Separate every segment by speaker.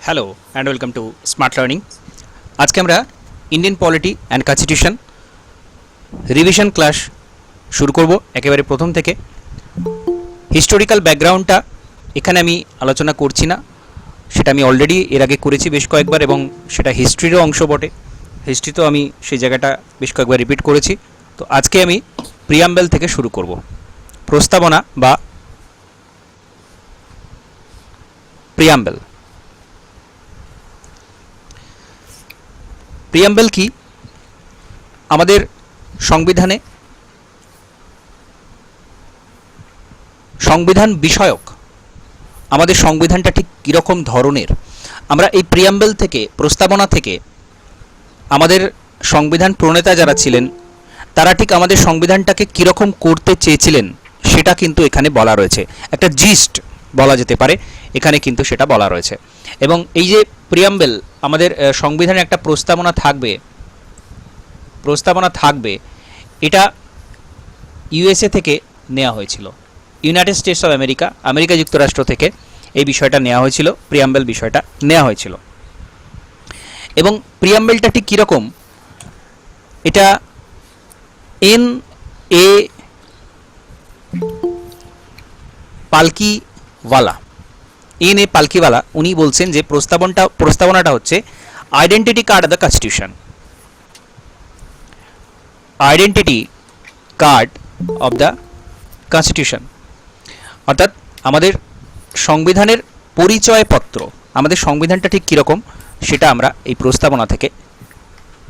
Speaker 1: Hello and welcome to smart learning. আজকে আমরা Indian polity and constitution revision class শুরু করব একেবারে প্রথম থেকে। হিস্টোরিক্যাল ব্যাকগ্রাউন্ডটা এখানে আমি আলোচনা করছি না, সেটা আমি অলরেডি এর আগে করেছি বেশ কয়েকবার, এবং সেটা হিস্ট্রিরও অংশ বটে। হিস্ট্রিতেও আমি সেই জায়গাটা বেশ কয়েকবার রিপিট করেছি। তো আজকে আমি প্রিয়াম্বেল থেকে শুরু করব। প্রস্তাবনা বা প্রিয়াম্বেল। প্রিয়াম্বেল কি? আমাদের সংবিধানে সংবিধান বিষয়ক আমাদের সংবিধানটা ঠিক কীরকম ধরনের, আমরা এই প্রিয়াম্বেল থেকে, প্রস্তাবনা থেকে আমাদের সংবিধান প্রণেতা যারা ছিলেন তারা ঠিক আমাদের সংবিধানটাকে কীরকম করতে চেয়েছিলেন সেটা কিন্তু এখানে বলা রয়েছে। একটা জিস্ট বলা যেতে পারে, এখানে কিন্তু সেটা বলা রয়েছে। এবং এই যে প্রিয়াম্বেল, আমাদের সংবিধানে একটা প্রস্তাবনা থাকবে, এটা ইউএসএ থেকে নেওয়া হয়েছিল, ইউনাইটেড স্টেটস অফ আমেরিকা যুক্তরাষ্ট্র থেকে এই বিষয়টা নেওয়া হয়েছিল, প্রিয়াম্বেল বিষয়টা নেওয়া হয়েছিল। এবং প্রিয়াম্বেলটা ঠিক কীরকম, এটা এন এ পালকিওয়ালা উনি বলছেন যে প্রস্তাবনাটা হচ্ছে identity card of the constitution. Identity card of the constitution অর্থাৎ আমাদের সংবিধানের পরিচয়পত্র। আমাদের সংবিধানটা ঠিক কীরকম সেটা আমরা এই প্রস্তাবনা থেকে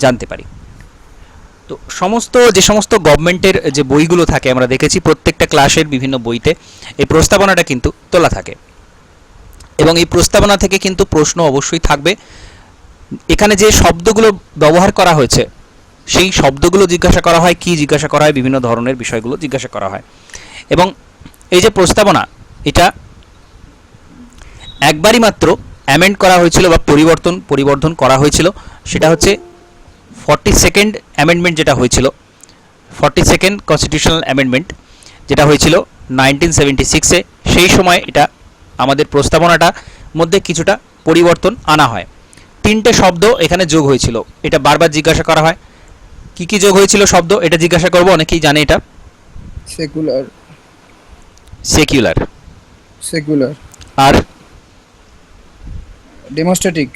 Speaker 1: জানতে পারি। তো যে সমস্ত গভর্নমেন্টের যে বইগুলো থাকে, আমরা দেখেছি প্রত্যেকটা ক্লাসের বিভিন্ন বইতে এই প্রস্তাবনাটা কিন্তু তোলা থাকে, এবং এই প্রস্তাবনা থেকে কিন্তু প্রশ্ন অবশ্যই থাকবে। এখানে যে শব্দগুলো ব্যবহার করা হয়েছে সেই শব্দগুলো জিজ্ঞাসা করা হয়, কি জিজ্ঞাসা করা হয়, বিভিন্ন ধরনের বিষয়গুলো জিজ্ঞাসা করা হয়। এবং এই যে প্রস্তাবনা, এটা একবারই মাত্র অ্যামেন্ড করা হয়েছিল বা পরিবর্ধন করা হয়েছিল, সেটা হচ্ছে 42nd অ্যামেন্ডমেন্ট যেটা হয়েছিল, 42nd কনস্টিটিউশনাল অ্যামেন্ডমেন্ট যেটা হয়েছিল 1976-এ। সেই সময় এটা আমাদের প্রস্তাবনাটার মধ্যে কিছুটা পরিবর্তন আনা হয়। 3টে শব্দ এখানে যোগ হয়েছিল, এটা বারবার জিজ্ঞাসা করা হয়। কি কি যোগ হয়েছিল শব্দ, এটা জিজ্ঞাসা করব, অনেকেই জানে এটা। সেকুলার আর
Speaker 2: ডেমোক্রেটিক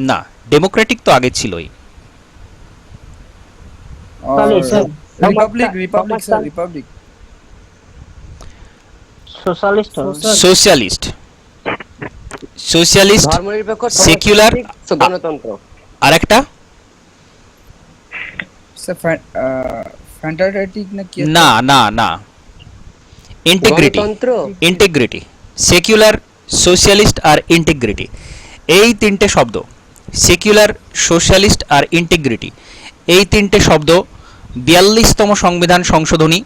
Speaker 1: না, ডেমোক্রেটিক তো আগে ছিলই।
Speaker 2: রিপাবলিক
Speaker 1: সোশ্যালিস্ট,
Speaker 3: ধর্মনিরপেক্ষ,
Speaker 1: সেকুলার,
Speaker 3: গণতন্ত্র।
Speaker 1: আরেকটা
Speaker 2: ফ্যান্টাস্টিক না কি?
Speaker 1: না, ইন্টিগ্রিটি, সেকুলার, সোশ্যালিস্ট আর ইন্টিগ্রিটি, এই 3টে শব্দ, সেকুলার, সোশ্যালিস্ট আর ইন্টিগ্রিটি, এই 3টে শব্দ 42তম সংবিধান সংশোধনী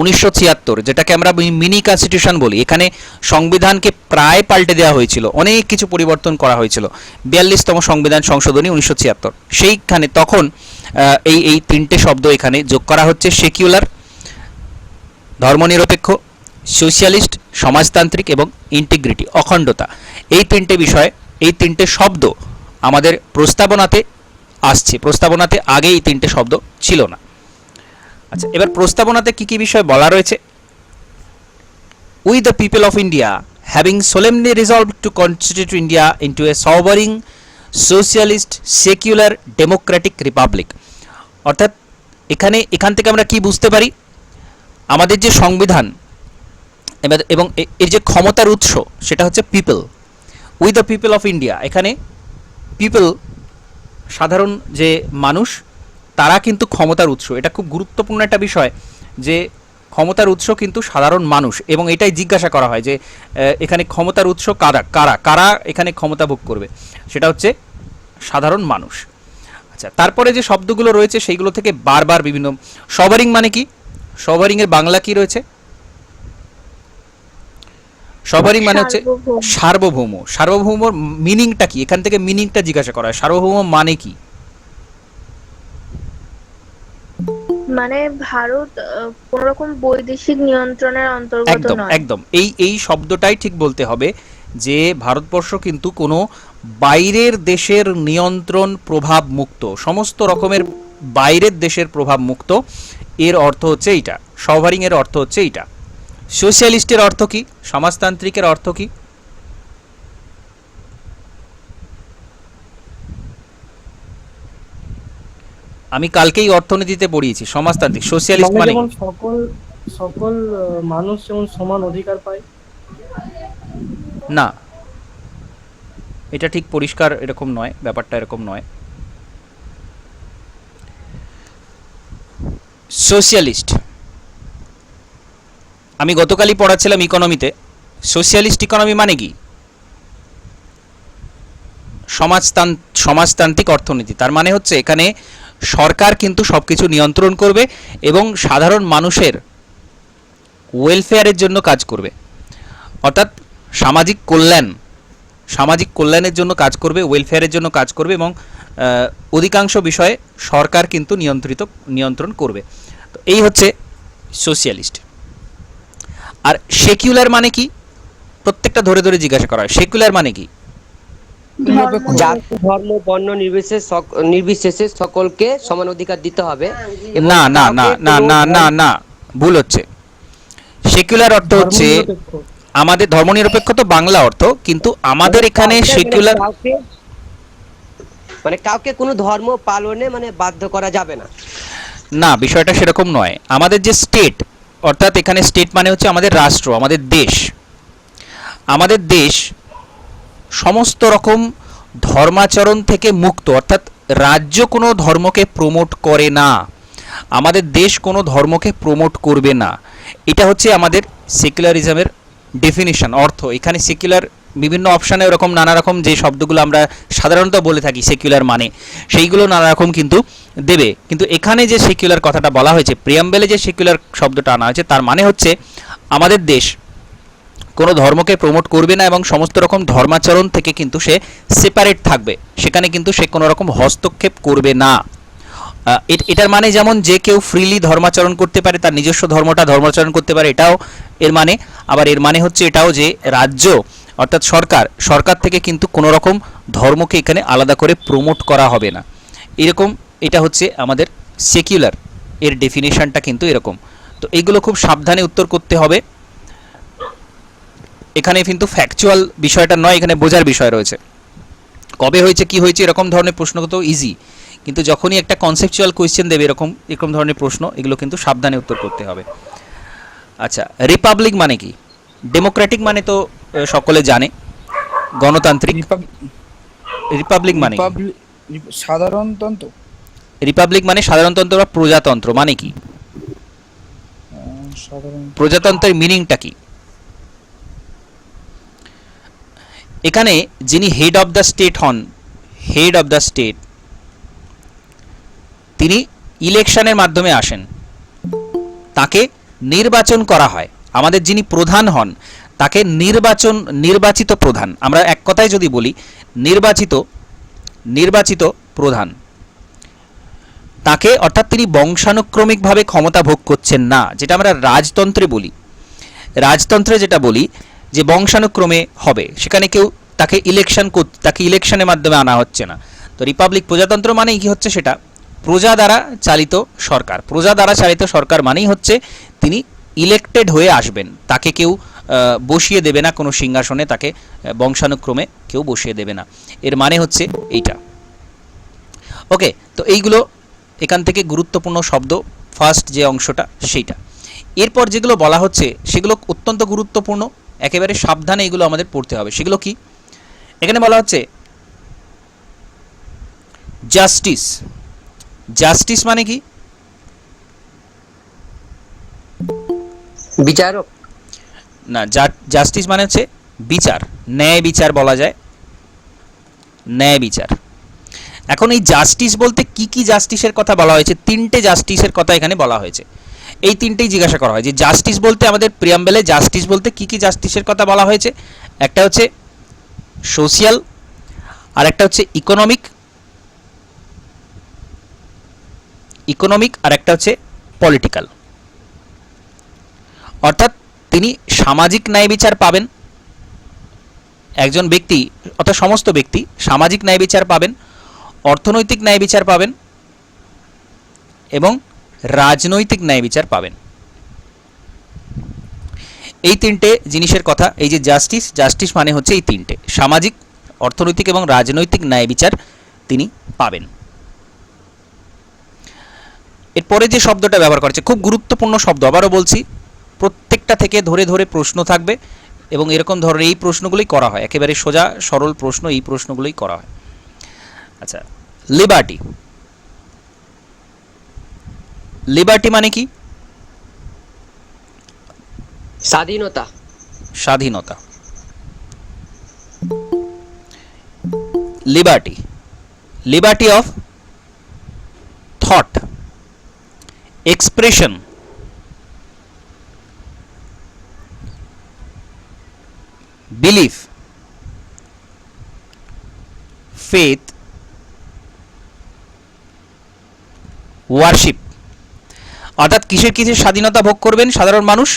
Speaker 1: 1976, যেটাকে আমরা মিনি কনস্টিটিউশন বলি, এখানে সংবিধানকে প্রায় পাল্টে দেওয়া হয়েছিল, অনেক কিছু পরিবর্তন করা হয়েছিল। 42তম সংবিধান সংশোধনী 1976, সেইখানে তখন এই 3টে শব্দ এখানে যোগ করা হচ্ছে। সেকুলার, ধর্মনিরপেক্ষ, সোশ্যালিস্ট, সমাজতান্ত্রিক, এবং ইন্টিগ্রিটি, অখণ্ডতা, এই 3টে বিষয়, এই 3টে শব্দ আমাদের প্রস্তাবনাতে আসছে। প্রস্তাবনাতে আগে এই 3টে শব্দ ছিল না। আচ্ছা, এবার প্রস্তাবনাতে কি কি বিষয় বলা রয়েছে? We the people of India having solemnly resolved to constitute India into a sovereign socialist secular democratic republic. অর্থাৎ এখান থেকে আমরা কি বুঝতে পারি, আমাদের যে সংবিধান এবং এর যে ক্ষমতার উৎস সেটা হচ্ছে people. We the people of India, এখানে পিপল সাধারণ যে মানুষ, তারা কিন্তু ক্ষমতার উৎস। এটা খুব গুরুত্বপূর্ণ একটা বিষয় যে ক্ষমতার উৎস কিন্তু সাধারণ মানুষ, এবং এটাই জিজ্ঞাসা করা হয় যে এখানে ক্ষমতার উৎস কারা এখানে ক্ষমতা ভোগ করবে, সেটা হচ্ছে সাধারণ মানুষ। আচ্ছা, তারপরে যে শব্দগুলো রয়েছে সেইগুলো থেকে বারবার বিভিন্ন, সভারিং মানে কি, সভারিংয়ের বাংলা কি রয়েছে? সভারিং মানে হচ্ছে সার্বভৌম। সার্বভৌমর মিনিংটা কি, এখান থেকে মিনিংটা জিজ্ঞাসা করা হয়। সার্বভৌম মানে কি?
Speaker 4: মানে ভারত কোন রকম বৈদেশিক নিয়ন্ত্রণের অন্তর্গত নয়।
Speaker 1: একদম এই শব্দটাই ঠিক বলতে হবে যে ভারতবর্ষ কিন্তু কোনো বাইরের দেশের নিয়ন্ত্রণ প্রভাব মুক্ত, সমস্ত রকমের বাইরের দেশের প্রভাব মুক্ত, এর অর্থ হচ্ছে এইটা। সভারিং এর অর্থ হচ্ছে এইটা। সোশ্যালিস্টের অর্থ কি? সমাজতান্ত্রিকের অর্থ কি? আমি কালকেই অর্থনীতিতে পড়িয়েছি সমাজতান্ত্রিক। সোশ্যালিস্ট মানে
Speaker 3: যেমন সকল সকল মানুষ যেমন সমান অধিকার পায়।
Speaker 1: না, এটা ঠিক পরিষ্কার এরকম নয়, ব্যাপারটা এরকম নয়। সোশ্যালিস্ট, আমি গতকালই পড়াচ্ছিলাম ইকোনমিতে, সোশ্যালিস্ট ইকোনমি মানে কি? সমাজতান্ত্রিক অর্থনীতি। তার মানে হচ্ছে এখানে সরকার কিন্তু সবকিছু নিয়ন্ত্রণ করবে এবং সাধারণ মানুষের ওয়েলফেয়ারের জন্য কাজ করবে, অর্থাৎ সামাজিক কল্যাণের জন্য কাজ করবে, ওয়েলফেয়ারের জন্য কাজ করবে এবং অধিকাংশ বিষয়ে সরকার কিন্তু নিয়ন্ত্রণ করবে। তো এই হচ্ছে সোশ্যালিস্ট। আর সেকুলার মানে কি? প্রত্যেকটা ধরে ধরে জিজ্ঞাসা করা হয়, সেকুলার মানে কি?
Speaker 2: নিরপেক্ষ।
Speaker 5: জাতি ধর্ম বর্ণ নির্বিশেষে সকলকে সমান অধিকার দিতে হবে এবং
Speaker 1: না না না
Speaker 5: কাউকে
Speaker 1: না
Speaker 5: কোনো
Speaker 1: না না না, ভুল হচ্ছে। সেকুলার অর্থ হচ্ছে
Speaker 3: ধর্মনিরপেক্ষ।
Speaker 1: আমাদের ধর্মনিরপেক্ষ তো বাংলা অর্থ, কিন্তু আমাদের এখানে সেকুলার
Speaker 5: মানে কাউকে কোনো ধর্ম পালনে মানে বাধ্য করা যাবে না।
Speaker 1: না, বিষয়টা সেরকম নয়। আমাদের যে স্টেট, অর্থাৎ এখানে স্টেট মানে হচ্ছে আমাদের রাষ্ট্র, আমাদের দেশ। আমাদের দেশ সমস্ত রকম ধর্মাচরণ থেকে মুক্ত, অর্থাৎ রাজ্য কোনো ধর্মকে প্রমোট করে না, আমাদের দেশ কোনো ধর্মকে প্রমোট করবে না। এটা হচ্ছে আমাদের সেকুলারিজমের ডেফিনিশন, অর্থ। এখানে সেকুলার বিভিন্ন অপশানে ওরকম নানা রকম যে শব্দগুলো আমরা সাধারণত বলে থাকি সেকুলার মানে, সেইগুলো নানা রকম কিন্তু দেবে। কিন্তু এখানে যে সেকুলার কথাটা বলা হয়েছে, প্রিয়াম্বেলে যে সেকুলার শব্দটা আনা হয়েছে, তার মানে হচ্ছে আমাদের দেশ কোনো ধর্মকে প্রমোট করবে না এবং সমস্ত রকম ধর্মাচরণ থেকে কিন্তু সে সেপারেট থাকবে, সেখানে কিন্তু সে কোনো রকম হস্তক্ষেপ করবে না। এটার মানে যেমন যে কেউ ফ্রিলি ধর্মাচরণ করতে পারে, তার নিজস্ব ধর্মাচরণ করতে পারে, এটাও এর মানে। আবার এর মানে হচ্ছে এটাও যে রাজ্য অর্থাৎ সরকার থেকে কিন্তু কোনো রকম ধর্মকে এখানে আলাদা করে প্রমোট করা হবে না, এরকম। এটা হচ্ছে আমাদের সেকুলার, এর ডেফিনেশনটা কিন্তু এরকম। তো এইগুলো খুব সাবধানে উত্তর করতে হবে। এখানে কিন্তু ফ্যাকচুয়াল বিষয়টা নয়, এখানে বোঝার বিষয় রয়েছে। কবে হয়েছে, কি হয়েছে, এরকম ধরনের প্রশ্ন তো ইজি, কিন্তু যখনই একটা কনসেপচুয়াল কোয়েশ্চেন দেবে এরকম ধরনের প্রশ্ন, এগুলো কিন্তু সাবধানে উত্তর করতে হবে। আচ্ছা, রিপাবলিক মানে কি? ডেমোক্রেটিক মানে তো সকলে জানে, গণতান্ত্রিক। রিপাবলিক মানে কি?
Speaker 2: সাধারণতন্ত্র।
Speaker 1: রিপাবলিক মানে সাধারণতন্ত্র বা প্রজাতন্ত্র মানে কি? প্রজাতন্ত্রের মিনিংটা কি? এখানে যিনি হেড অফ দ্য স্টেট হন, হেড অফ দ্য স্টেট, তিনি ইলেকশনের মাধ্যমে আসেন, তাকে নির্বাচন করা হয়। আমাদের যিনি প্রধান হন তাকে নির্বাচিত প্রধান, আমরা এক কথায় যদি বলি নির্বাচিত প্রধান, তাকে, অর্থাৎ তিনি বংশানুক্রমিকভাবে ক্ষমতা ভোগ করছেন না, যেটা আমরা রাজতন্ত্রে বলি। রাজতন্ত্রে যেটা বলি যে বংশানুক্রমে হবে, সেখানে কেউ তাকে ইলেকশনের মাধ্যমে আনা হচ্ছে না। তো রিপাবলিক, প্রজাতন্ত্র মানেই কি হচ্ছে সেটা প্রজা দ্বারা চালিত সরকার। প্রজা দ্বারা চালিত সরকার মানেই হচ্ছে তিনি ইলেক্টেড হয়ে আসবেন, তাকে কেউ বসিয়ে দেবে না কোনো সিংহাসনে, তাকে বংশানুক্রমে কেউ বসিয়ে দেবে না, এর মানে হচ্ছে এইটা। ওকে, তো এইগুলো এখান থেকে গুরুত্বপূর্ণ শব্দ, ফার্স্ট যে অংশটা সেইটা। এরপর যেগুলো বলা হচ্ছে সেগুলো অত্যন্ত গুরুত্বপূর্ণ, একেবারে সাবধানে এগুলো আমাদের পড়তে হবে। সেগুলো কি? এখানে বলা হচ্ছে জাস্টিস। জাস্টিস মানে কি?
Speaker 5: বিচারক
Speaker 1: না, জাস্টিস মানে হচ্ছে বিচার, ন্যায় বিচার বলা যায়, ন্যায় বিচার। এখন এই জাস্টিস বলতে কি কি জাস্টিসের কথা বলা হয়েছে? তিনটে জাস্টিসের কথা এখানে বলা হয়েছে। এই তিনটেই জিজ্ঞাসা করা হয় যে জাস্টিস বলতে, আমাদের প্রিয়াম্বেলে জাস্টিস বলতে কি কি জাস্টিসের কথা বলা হয়েছে। একটা হচ্ছে সোশিয়াল, আর একটা হচ্ছে ইকোনমিক, আর একটা হচ্ছে পলিটিক্যাল। অর্থাৎ তিনি সামাজিক ন্যায় বিচার পাবেন, একজন ব্যক্তি অর্থাৎ সমস্ত ব্যক্তি সামাজিক ন্যায় বিচার পাবেন, অর্থনৈতিক ন্যায় বিচার পাবেন এবং রাজনৈতিক ন্যায় বিচার পাবেন। এই তিনটে জিনিসের কথা, এই যে জাস্টিস, জাস্টিস মানে হচ্ছে এই তিনটে, সামাজিক, অর্থনৈতিক এবং রাজনৈতিক ন্যায় বিচার তিনি পাবেন। এরপরে যে শব্দটা ব্যবহার করা হচ্ছে খুব গুরুত্বপূর্ণ শব্দ, আবারও বলছি, প্রত্যেকটা থেকে ধরে ধরে প্রশ্ন থাকবে এবং এরকম ধরনের এই প্রশ্নগুলোই করা হয়, একেবারে সোজা সরল প্রশ্ন, এই প্রশ্নগুলোই করা হয়। আচ্ছা, লিবার্টি, লিবার্টি মানে কি?
Speaker 5: স্বাধীনতা।
Speaker 1: স্বাধীনতা। Liberty, liberty of thought, expression, belief, faith, worship. অর্থাৎ কিসের কিসের স্বাধীনতা ভোগ করবেন সাধারণ মানুষ?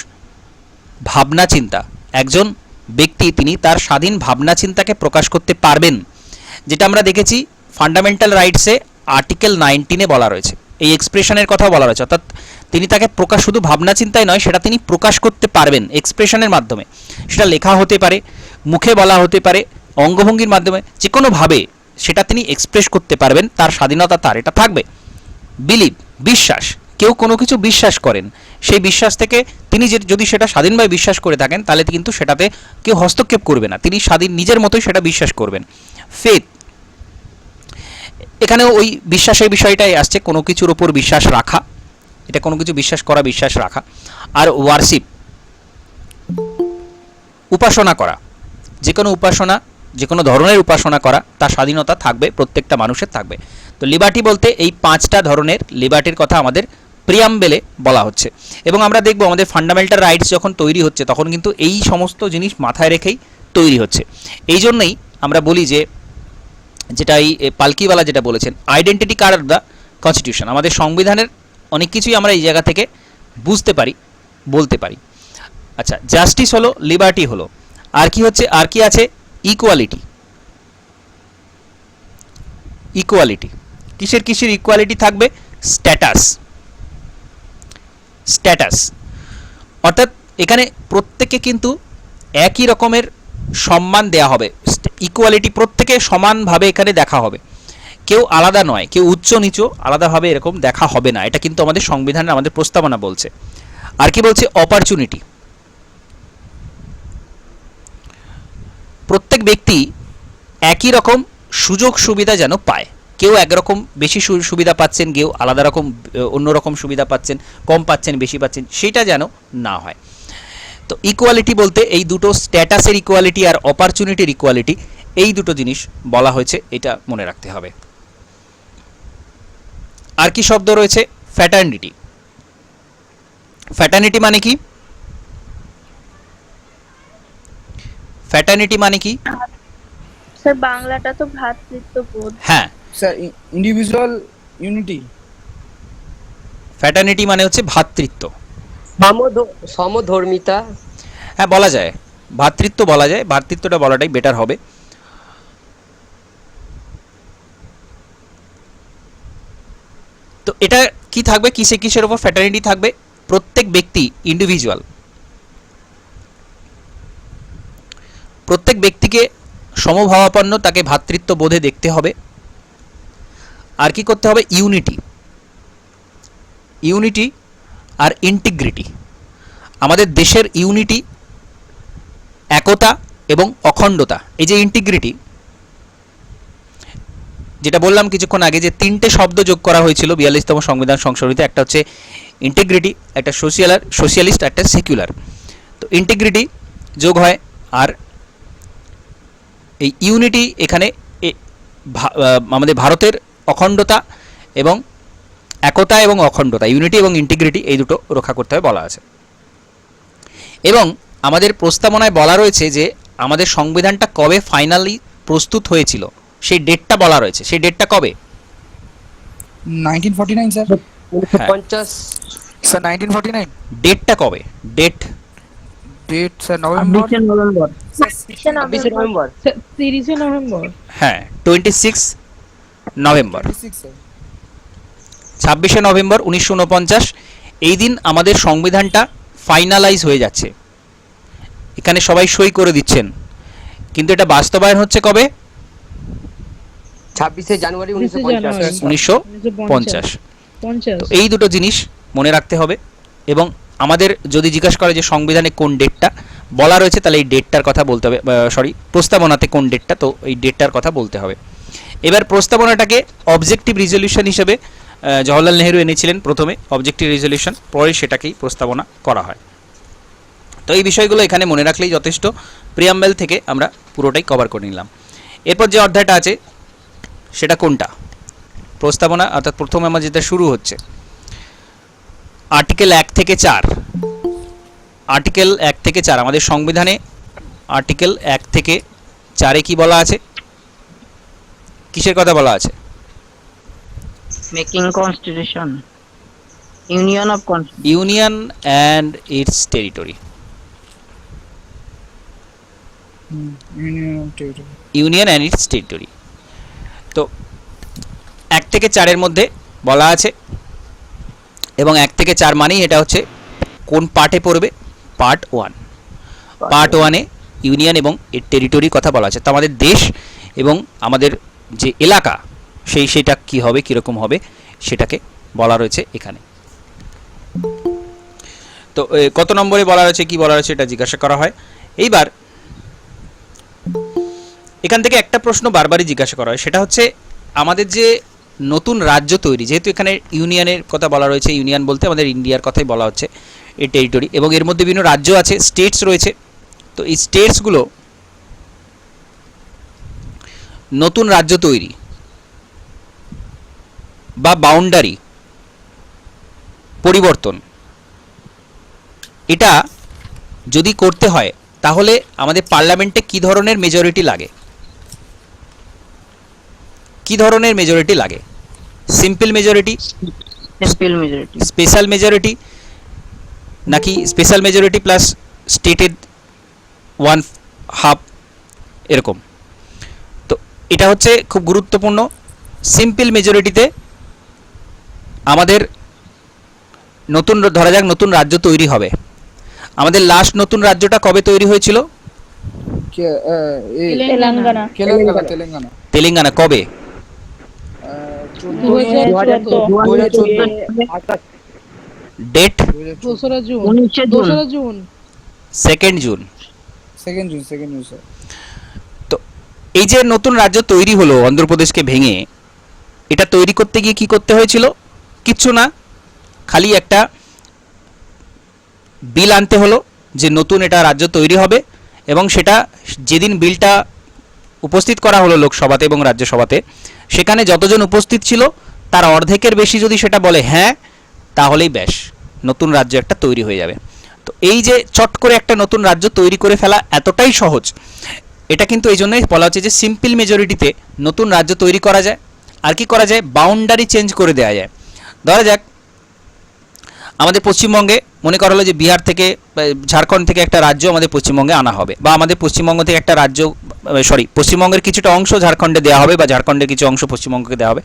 Speaker 1: ভাবনা চিন্তা। একজন ব্যক্তি তিনি তার স্বাধীন ভাবনা চিন্তাকে প্রকাশ করতে পারবেন, যেটা আমরা দেখেছি ফান্ডামেন্টাল রাইটসে আর্টিকেল 19-এ বলা রয়েছে, এই এক্সপ্রেশনের কথা বলা রয়েছে। অর্থাৎ তিনি তাকে প্রকাশ, শুধু ভাবনা চিন্তায় নয়, সেটা তিনি প্রকাশ করতে পারবেন এক্সপ্রেশনের মাধ্যমে। সেটা লেখা হতে পারে, মুখে বলা হতে পারে, অঙ্গভঙ্গির মাধ্যমে, যে কোনোভাবে সেটা তিনি এক্সপ্রেস করতে পারবেন, তার স্বাধীনতা তার এটা থাকবে। বিলিভ, বিশ্বাস, কেউ কোনো কিছু বিশ্বাস করেন, সেই বিশ্বাস থেকে তিনি যদি সেটা স্বাধীনভাবে বিশ্বাস করে থাকেন, তাহলে কিন্তু সেটাতে কেউ হস্তক্ষেপ করবে না, তিনি স্বাধীন নিজের মতোই সেটা বিশ্বাস করবেন। ফেথ, এখানেও ওই বিশ্বাসের বিষয়টাই আসছে, কোনো কিছুর উপর বিশ্বাস রাখা, এটা কোনো কিছু বিশ্বাস করা, বিশ্বাস রাখা। আর ওয়ার্শিপ, উপাসনা করা, যে কোনো উপাসনা, যে কোনো ধরনের উপাসনা করা, তার স্বাধীনতা থাকবে, প্রত্যেকটা মানুষের থাকবে। তো লিবার্টি বলতে এই 5টা ধরনের লিবার্টির কথা আমাদের প্রিয়াম্বেলে বলা হচ্ছে। এবং আমরা দেখব আমাদের ফান্ডামেন্টাল রাইটস যখন তৈরি হচ্ছে, তখন কিন্তু এই সমস্ত জিনিস মাথায় রেখেই তৈরি হচ্ছে। এই জন্যই আমরা বলি যে, যেটা এই পালকিওয়ালা যেটা বলেছেন, identity card of the constitution, আমাদের সংবিধানের অনেক কিছুই আমরা এই জায়গা থেকে বুঝতে পারি, বলতে পারি। আচ্ছা, জাস্টিস হলো, লিবার্টি হলো, আর কি হচ্ছে, আর কি আছে? ইকুয়ালিটি। ইকুয়ালিটি, কিসের কিসের ইকুয়ালিটি থাকবে? স্ট্যাটাস, স্ট্যাটাস, অর্থাৎ এখানে প্রত্যেকে কিন্তু একই রকমের সম্মান দেয়া হবে, ইকুয়ালিটি, প্রত্যেকে সমানভাবে এখানে দেখা হবে, কেউ আলাদা নয়, কেউ উচ্চ নিচু আলাদাভাবে এরকম দেখা হবে না, এটা কিন্তু আমাদের সংবিধানে আমাদের প্রস্তাবনা বলছে। আর কি বলছে? অপরচুনিটি, প্রত্যেক ব্যক্তি একই রকম সুযোগ সুবিধা যেন পায়, কেউ একরকম বেশি সুবিধা পাচ্ছেন, কেউ আলাদা রকম অন্যরকম সুবিধা পাচ্ছেন, কম পাচ্ছেন, বেশি পাচ্ছেন, সেটা যেন না হয়। তো ইকুয়ালিটি বলতে এই দুটো, স্ট্যাটাসের ইকুয়ালিটি আর অপরচুনিটির ইকুয়ালিটি, এই দুটো জিনিস বলা হয়েছে, এটা মনে রাখতে হবে। আর কি শব্দ রয়েছে? ফ্র্যাটার্নিটি। ফ্র্যাটার্নিটি মানে কি? ফ্র্যাটার্নিটি মানে কি?
Speaker 4: স্যার বাংলাটা তো ভ্রাতৃত্ববোধ।
Speaker 1: হ্যাঁ
Speaker 2: স্যার ইন্ডিভিজুয়াল ইউনিটি।
Speaker 1: ফ্র্যাটার্নিটি মানে হচ্ছে ভ্রাতৃত্ব,
Speaker 5: সমধর্মিতা।
Speaker 1: হ্যাঁ বলা যায়, ভ্রাতৃত্ব বলা যায়, ভ্রাতৃত্বটা বলাটাই বেটার হবে। তো এটা কি থাকবে, কিসে কিসের উপর ফ্র্যাটার্নিটি থাকবে? প্রত্যেক ব্যক্তি ইন্ডিভিজুয়াল, প্রত্যেক ব্যক্তিকে সমভাবাপন্ন, তাকে ভ্রাতৃত্ব বোধে দেখতে হবে। আর কি করতে হবে? ইউনিটি, ইউনিটি আর ইন্টিগ্রিটি, আমাদের দেশের ইউনিটি, একতা এবং অখণ্ডতা। এই যে ইন্টিগ্রিটি, যেটা বললাম কিছুক্ষণ আগে, যে 3টে শব্দ যোগ করা হয়েছিল 42তম সংবিধান সংশোধনীতে, একটা হচ্ছে ইন্টিগ্রিটি, একটা সোশিয়ালিস্ট, একটা সেকুলার। তো ইন্টিগ্রিটি যোগ হয়, আর এই ইউনিটি এখানে আমাদের ভারতের অখণ্ডতা এবং একতা এবং অখণ্ডতা, ইউনিটি এবং ইন্টিগ্রিটি, এই দুটো রক্ষা করতে হবে বলা আছে। এবং আমাদের প্রস্তাবনায় বলা রয়েছে যে আমাদের সংবিধানটা কবে ফাইনালি প্রস্তুত হয়েছিল, সেই ডেটটা বলা রয়েছে। সেই ডেটটা কবে?
Speaker 2: 1949 স্যার।
Speaker 5: 1950
Speaker 2: স্যার 1949।
Speaker 1: ডেটটা কবে? Date
Speaker 2: date sir November
Speaker 4: 26
Speaker 5: 26
Speaker 4: November.
Speaker 5: November.
Speaker 3: 30 November.
Speaker 1: হ্যাঁ 26 নভেম্বর,
Speaker 2: 26 স্যার।
Speaker 1: 26শে নভেম্বর 1949 এই দিন আমাদের সংবিধানটা ফাইনালাইজ হয়ে যাচ্ছে। এখানে সবাই সই করে দিচ্ছেন, কিন্তু এটা বাস্তবায়ন হচ্ছে কবে?
Speaker 5: 26শে জানুয়ারি 1950।
Speaker 1: 1950।
Speaker 3: 50।
Speaker 1: তো এই দুটো জিনিস মনে রাখতে হবে। এবং আমাদের যদি জিজ্ঞাসা করে যে সংবিধানে কোন ডেটটা বলা রয়েছে, তাহলে এই ডেটটার কথা বলতে হবে, প্রস্তাবনাতে কোন ডেটটা, তো এই ডেটটার কথা বলতে হবে। এবার প্রস্তাবনাটাকে অবজেক্টিভ রিজলিউশন হিসেবে জওহরলাল নেহেরু এনেছিলেন প্রথমে, অবজেক্টিভ রিজলিউশন, পরে সেটাকেই প্রস্তাবনা করা হয়। তো এই বিষয়গুলো এখানে মনে রাখলেই যথেষ্ট। প্রিয়াম্বেল থেকে আমরা পুরোটাই কভার করে নিলাম। এরপর যে অধ্যায়টা আছে সেটা কোনটা? প্রস্তাবনা, অর্থাৎ প্রথমে আমার যেটা শুরু হচ্ছে আর্টিকেল 1 থেকে 4। আর্টিকেল 1 থেকে 4 আমাদের সংবিধানে আর্টিকেল 1 থেকে 4-এ কি বলা আছে? কিসের কথা বলা আছে?
Speaker 6: Making constitution, union of constitution.
Speaker 1: Union and it's territory.
Speaker 2: Union territory.
Speaker 1: Union and it's territory. তো 1 থেকে 4-এর মধ্যে বলা আছে, এবং 1 থেকে 4 মানেই এটা হচ্ছে কোন পার্টে পড়বে? পার্ট 1। পার্ট 1-এ ইউনিয়ন এবং এর টেরিটরি কথা বলা আছে। তো আমাদের দেশ এবং আমাদের যে এলাকা সেটা কি হবে, কীরকম হবে, সেটাকে বলা রয়েছে এখানে। তো কত নম্বরে বলা রয়েছে, কি বলা রয়েছে, এটা জিজ্ঞাসা করা হয়। এইবার এখান থেকে একটা প্রশ্ন বারবারই জিজ্ঞাসা করা হয়, সেটা হচ্ছে আমাদের যে নতুন রাজ্য তৈরি, যেহেতু এখানে ইউনিয়নের কথা বলা রয়েছে, ইউনিয়ন বলতে আমাদের ইন্ডিয়ার কথাই বলা হচ্ছে, এই টেরিটরি, এবং এর মধ্যে বিভিন্ন রাজ্য আছে, স্টেটস রয়েছে। তো এই স্টেটসগুলো নতুন রাজ্য তৈরি বা বাউন্ডারি পরিবর্তন, এটা যদি করতে হয় তাহলে আমাদের পার্লামেন্টে কি ধরনের মেজরিটি লাগে? কি ধরনের মেজরিটি লাগে? Simple majority,
Speaker 6: Simple majority.
Speaker 1: Special majority, নাকি স্পেশাল মেজরিটি প্লাস স্টেটেড 1/2 এরকম? তো এটা হচ্ছে খুব গুরুত্বপূর্ণ। সিম্পল মেজরিটিতে আমাদের নতুন, ধরা যাক নতুন রাজ্য তৈরি হবে। আমাদের লাস্ট নতুন রাজ্যটা কবে তৈরি হয়েছিল?
Speaker 4: তেলেঙ্গানা।
Speaker 2: তেলেঙ্গানা।
Speaker 1: তেলেঙ্গানা কবে?
Speaker 3: 2014
Speaker 1: ডেট?
Speaker 3: 2রা জুন।
Speaker 6: 19
Speaker 3: জুন।
Speaker 1: 2 জুন।
Speaker 2: 2 জুন স্যার।
Speaker 1: তো এই যে নতুন রাজ্য তৈরি হলো অন্ধ্রপ্রদেশকে ভেঙে, এটা তৈরি করতে গিয়ে কি করতে হয়েছিল? কিচ্ছু না, খালি একটা বিল আনতে হলো যে নতুন এটা রাজ্য তৈরি হবে, এবং সেটা যেদিন বিলটা উপস্থিত করা হলো লোকসভাতে এবং রাজ্যসভাতে, সেখানে যতজন উপস্থিত ছিল তার অর্ধেকের বেশি যদি সেটা বলে হ্যাঁ, তাহলেই ব্যাস নতুন রাজ্য একটা তৈরি হয়ে যাবে। তো এই যে চট করে একটা নতুন রাজ্য তৈরি করে ফেলা এতটাই সহজ, এটা কিন্তু এই জন্যই বলা হচ্ছে যে সিম্পল মেজরিটিতে নতুন রাজ্য তৈরি করা যায়। আর কি করা যায়? বাউন্ডারি চেঞ্জ করে দেওয়া যায়। ধরা যাক আমাদের পশ্চিমবঙ্গে মনে করা হলো যে বিহার থেকে, ঝাড়খণ্ড থেকে একটা রাজ্য আমাদের পশ্চিমবঙ্গে আনা হবে, বা আমাদের পশ্চিমবঙ্গ থেকে একটা রাজ্য, পশ্চিমবঙ্গের কিছুটা অংশ ঝাড়খণ্ডে দেওয়া হবে, বা ঝাড়খণ্ডের কিছু অংশ পশ্চিমবঙ্গকে দেওয়া হবে।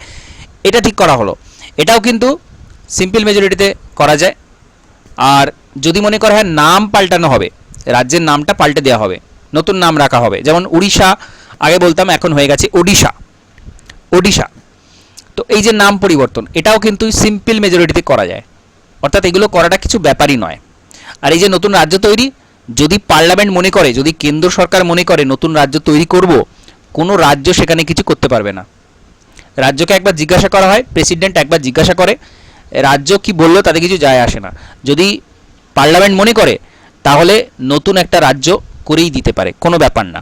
Speaker 1: এটা ঠিক করা হলো। এটাও কিন্তু সিম্পল মেজরিটিতে করা যায়। আর যদি মনে করা হয় নাম পাল্টানো হবে, রাজ্যের নামটা পাল্টে দেওয়া হবে, নতুন নাম রাখা হবে, যেমন উড়িষ্যা আগে বলতাম, এখন হয়ে গেছে ওডিশা। তো এই যে নাম পরিবর্তন, এটাও কিন্তু সিম্পল মেজরিটিতে করা যায়। অর্থাৎ এগুলো করাটা কিছু ব্যাপারই নয়। আর এই যে নতুন রাজ্য তৈরি, যদি পার্লামেন্ট মনে করে, যদি কেন্দ্র সরকার মনে করে নতুন রাজ্য তৈরি করব, কোনো রাজ্য সেখানে কিছু করতে পারবে না। রাজ্যকে একবার জিজ্ঞাসা করা হয়, প্রেসিডেন্ট একবার জিজ্ঞাসা করে, রাজ্য কি বললো তাতে কিছু যায় আসে না। যদি পার্লামেন্ট মনে করে তাহলে নতুন একটা রাজ্য করেই দিতে পারে, কোনো ব্যাপার না।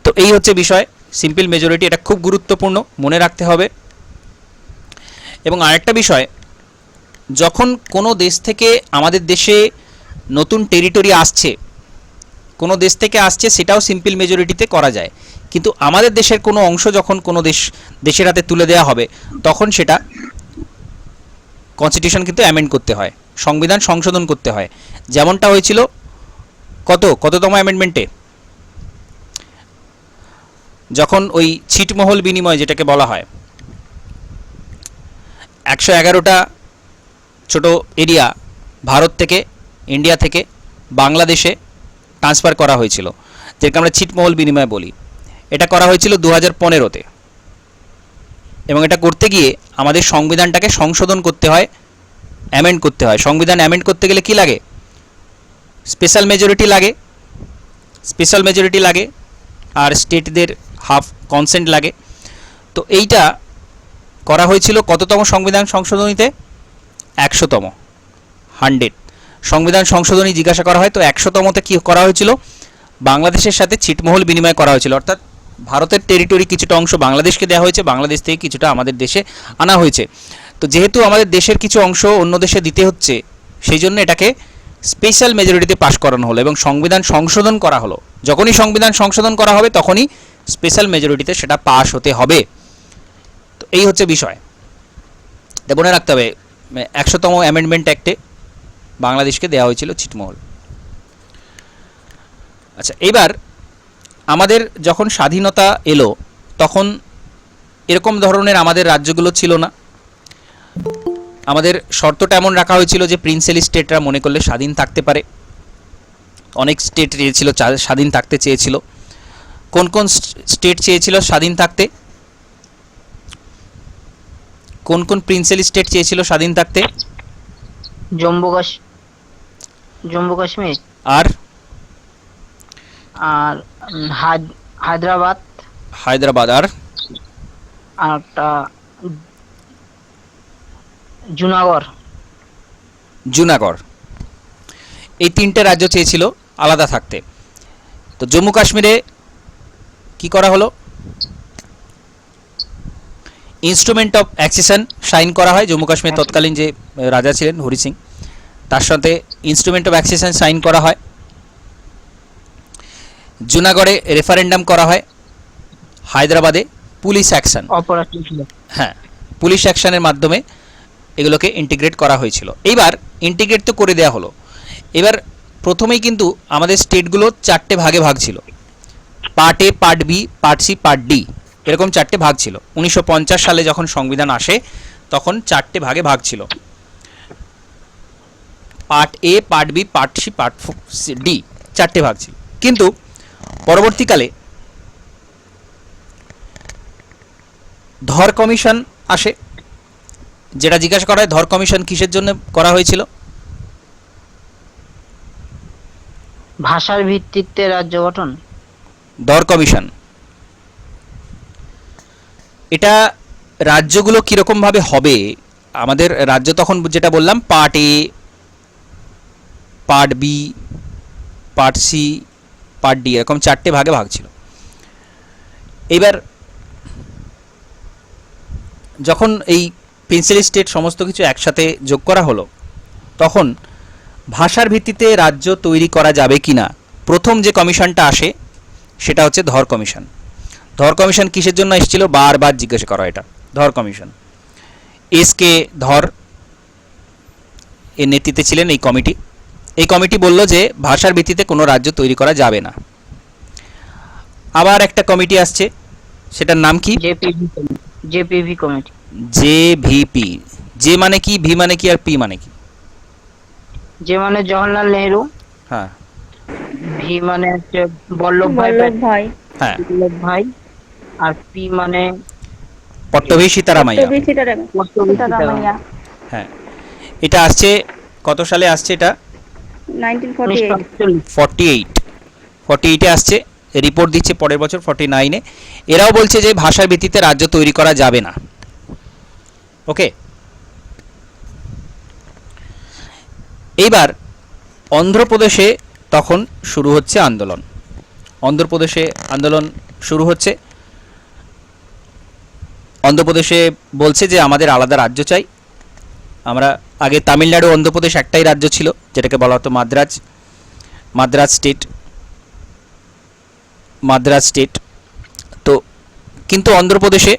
Speaker 1: তো এই হচ্ছে বিষয়, সিম্পল মেজরিটি, এটা খুব গুরুত্বপূর্ণ, মনে রাখতে হবে। এবং আরেকটা বিষয়, যখন কোনো দেশ থেকে আমাদের দেশে নতুন টেরিটরি আসছে, কোনো দেশ থেকে আসছে, সেটাও সিম্পল মেজরিটিতে করা যায়। কিন্তু আমাদের দেশের কোনো অংশ যখন কোনো দেশের হাতে তুলে দেওয়া হবে, তখন সেটা কনস্টিটিউশন কিন্তু অ্যামেন্ড করতে হয়, সংবিধান সংশোধন করতে হয়। যেমনটা হয়েছিল কততম অ্যামেন্ডমেন্টে? যখন ওই ছিটমহল বিনিময় যেটাকে বলা হয়, 111টা ছোট এরিয়া ভারত থেকে, ইন্ডিয়া থেকে বাংলাদেশে ট্রান্সফার করা হয়েছিল, যেটাকে আমরা ছিটমহল বিনিময় বলি। এটা করা হয়েছিল 2015-তে, এবং এটা করতে গিয়ে আমাদের সংবিধানটাকে সংশোধন করতে হয়, অ্যামেন্ড করতে হয়। সংবিধান অ্যামেন্ড করতে গেলে কি লাগে? স্পেশাল মেজরিটি লাগে, আর স্টেটদের হাফ কনসেন্ট লাগে। তো এইটা করা হয়েছিল কততম সংবিধান সংশোধনীতে? 100তম, 100 সংবিধান সংশোধনী জিজ্ঞাসা করা হয়। তো 100তমতে কি করা হয়েছিল? বাংলাদেশের সাথে ছিটমহল বিনিময় করা হয়েছিল, অর্থাৎ ভারতের টেরিটরি কিছুটা অংশ বাংলাদেশকে দেওয়া হয়েছে, বাংলাদেশ থেকে কিছুটা আমাদের দেশে আনা হয়েছে। তো যেহেতু আমাদের দেশের কিছু অংশ অন্য দেশে দিতে হচ্ছে, সেই জন্য এটাকে স্পেশাল মেজরিটিতে পাশ করানো হলো এবং সংবিধান সংশোধন করা হলো। যখনই সংবিধান সংশোধন করা হবে তখনই স্পেশাল মেজরিটিতে সেটা পাশ হতে হবে। তো এই হচ্ছে বিষয়, এটা মনে রাখতে হবে। 100তম অ্যামেন্ডমেন্ট অ্যাক্টে বাংলাদেশকে দেওয়া হয়েছিল ছিটমহল। আচ্ছা, এবার আমাদের যখন স্বাধীনতা এলো তখন এরকম ধরনের আমাদের রাজ্যগুলো ছিল না। আমাদের শর্তটা এমন রাখা হয়েছিল যে প্রিন্সেলি স্টেটরা মনে করলে স্বাধীন থাকতে পারে। অনেক স্টেট চেয়েছিল, স্বাধীন থাকতে চেয়েছিল। কোন কোন স্টেট চেয়েছিল স্বাধীন থাকতে? কোন কোন প্রিন্সেলি স্টেট চেয়েছিল স্বাধীন থাকতে?
Speaker 6: জম্মু কাশ্মীর
Speaker 1: আর
Speaker 6: আর হায়দ্রাবাদ
Speaker 1: আর
Speaker 6: একটা জুনাগড়।
Speaker 1: এই 3টে রাজ্য চেয়েছিল আলাদা থাকতে। তো জম্মু কাশ্মীরে কি করা হলো? ইনস্ট্রুমেন্ট অফ অ্যাকসেশন সাইন করা হয়। জম্মু কাশ্মীর তৎকালীন যে রাজা ছিলেন হরি সিং, তার সাথে ইনস্ট্রুমেন্ট অফ অ্যাকসেশন সাইন করা হয়। জুনাগড়ে রেফারেন্ডাম করা হয়। হায়দ্রাবাদে পুলিশ অ্যাকশন, হ্যাঁ, পুলিশ অ্যাকশনের মাধ্যমে এগুলোকে ইন্টিগ্রেট করা হয়েছিল। এইবার ইন্টিগ্রেট তো করে দেওয়া হলো। এবার প্রথমেই কিন্তু আমাদের স্টেটগুলো 4টে ভাগে ভাগ ছিল। Part A, part B, part C, part D, এরকম 4টে ভাগ ছিল। 1950 সালে যখন সংবিধান আসে তখন 4টে ভাগে ভাগ ছিল। Part A, part B, part C, part D, 4টে ভাগ ছিল। কিন্তু পরবর্তীকালে ধর কমিশন আসে, যেটা জিজ্ঞাসা করা হয় ধর কমিশন কিসের জন্য করা হয়েছিল?
Speaker 6: ভাষার ভিত্তিতে রাজ্য গঠন।
Speaker 1: ধর কমিশন এটা রাজ্যগুলো কিরকম ভাবে হবে? আমাদের রাজ্য তখন যেটা বললাম, part A, part B, part C, part D, এরকম 4টে ভাগে ভাগ ছিল। এবার যখন এই প্রিন্সেলি স্টেট সমস্ত কিছু একসাথে যোগ করা হলো, তখন ভাষার ভিত্তিতে রাজ্য তৈরি করা যাবে কিনা প্রথম যে কমিশনটা আসে সেটা হচ্ছে ধর কমিশন। ধর কমিশন কিসের জন্য এসেছিল? বারবার জিজ্ঞাসা করা এটা। ধর কমিশন, এস.কে. ধর এর নেতৃত্বে ছিলেন এই কমিটি। এই কমিটি বলল যে ভাষার ভিত্তিতে কোনো রাজ্য তৈরি করা যাবে না। আবার একটা কমিটি আসছে, সেটার নাম কি?
Speaker 6: জেপিভি কমিটি।
Speaker 1: জেভিপি। জে মানে কি, ভি মানে কি, আর পি মানে কি?
Speaker 6: যে মানে জওহরলাল নেহেরু,
Speaker 1: হ্যাঁ,
Speaker 6: ভি মানে হচ্ছে বল্লভভাই,
Speaker 1: হ্যাঁ,
Speaker 6: ভাই, আর পি মানে
Speaker 1: পট্টভি সীতারামাইয়া।
Speaker 4: সীতারামাইয়া।
Speaker 1: হ্যাঁ, এটা আসছে কত সালে আসছে? এটা 48 আসছে। রিপোর্ট দিচ্ছে পরের বছর 49-এ। এরাও বলছে যে ভাষার ভিত্তিতে রাজ্য তৈরি করা যাবে না। ওকে, এইবার অন্ধ্রপ্রদেশে তখন শুরু হচ্ছে আন্দোলন। অন্ধ্রপ্রদেশে আন্দোলন শুরু হচ্ছে। অন্ধ্রপ্রদেশে বলছে যে আমাদের আলাদা রাজ্য চাই। আমরা আগে তামিলনাড়ু, অন্ধ্রপ্রদেশ একটাই রাজ্য ছিল, যেটাকে বলা হতো মাদ্রাজ স্টেট। তো কিন্তু অন্ধ্রপ্রদেশে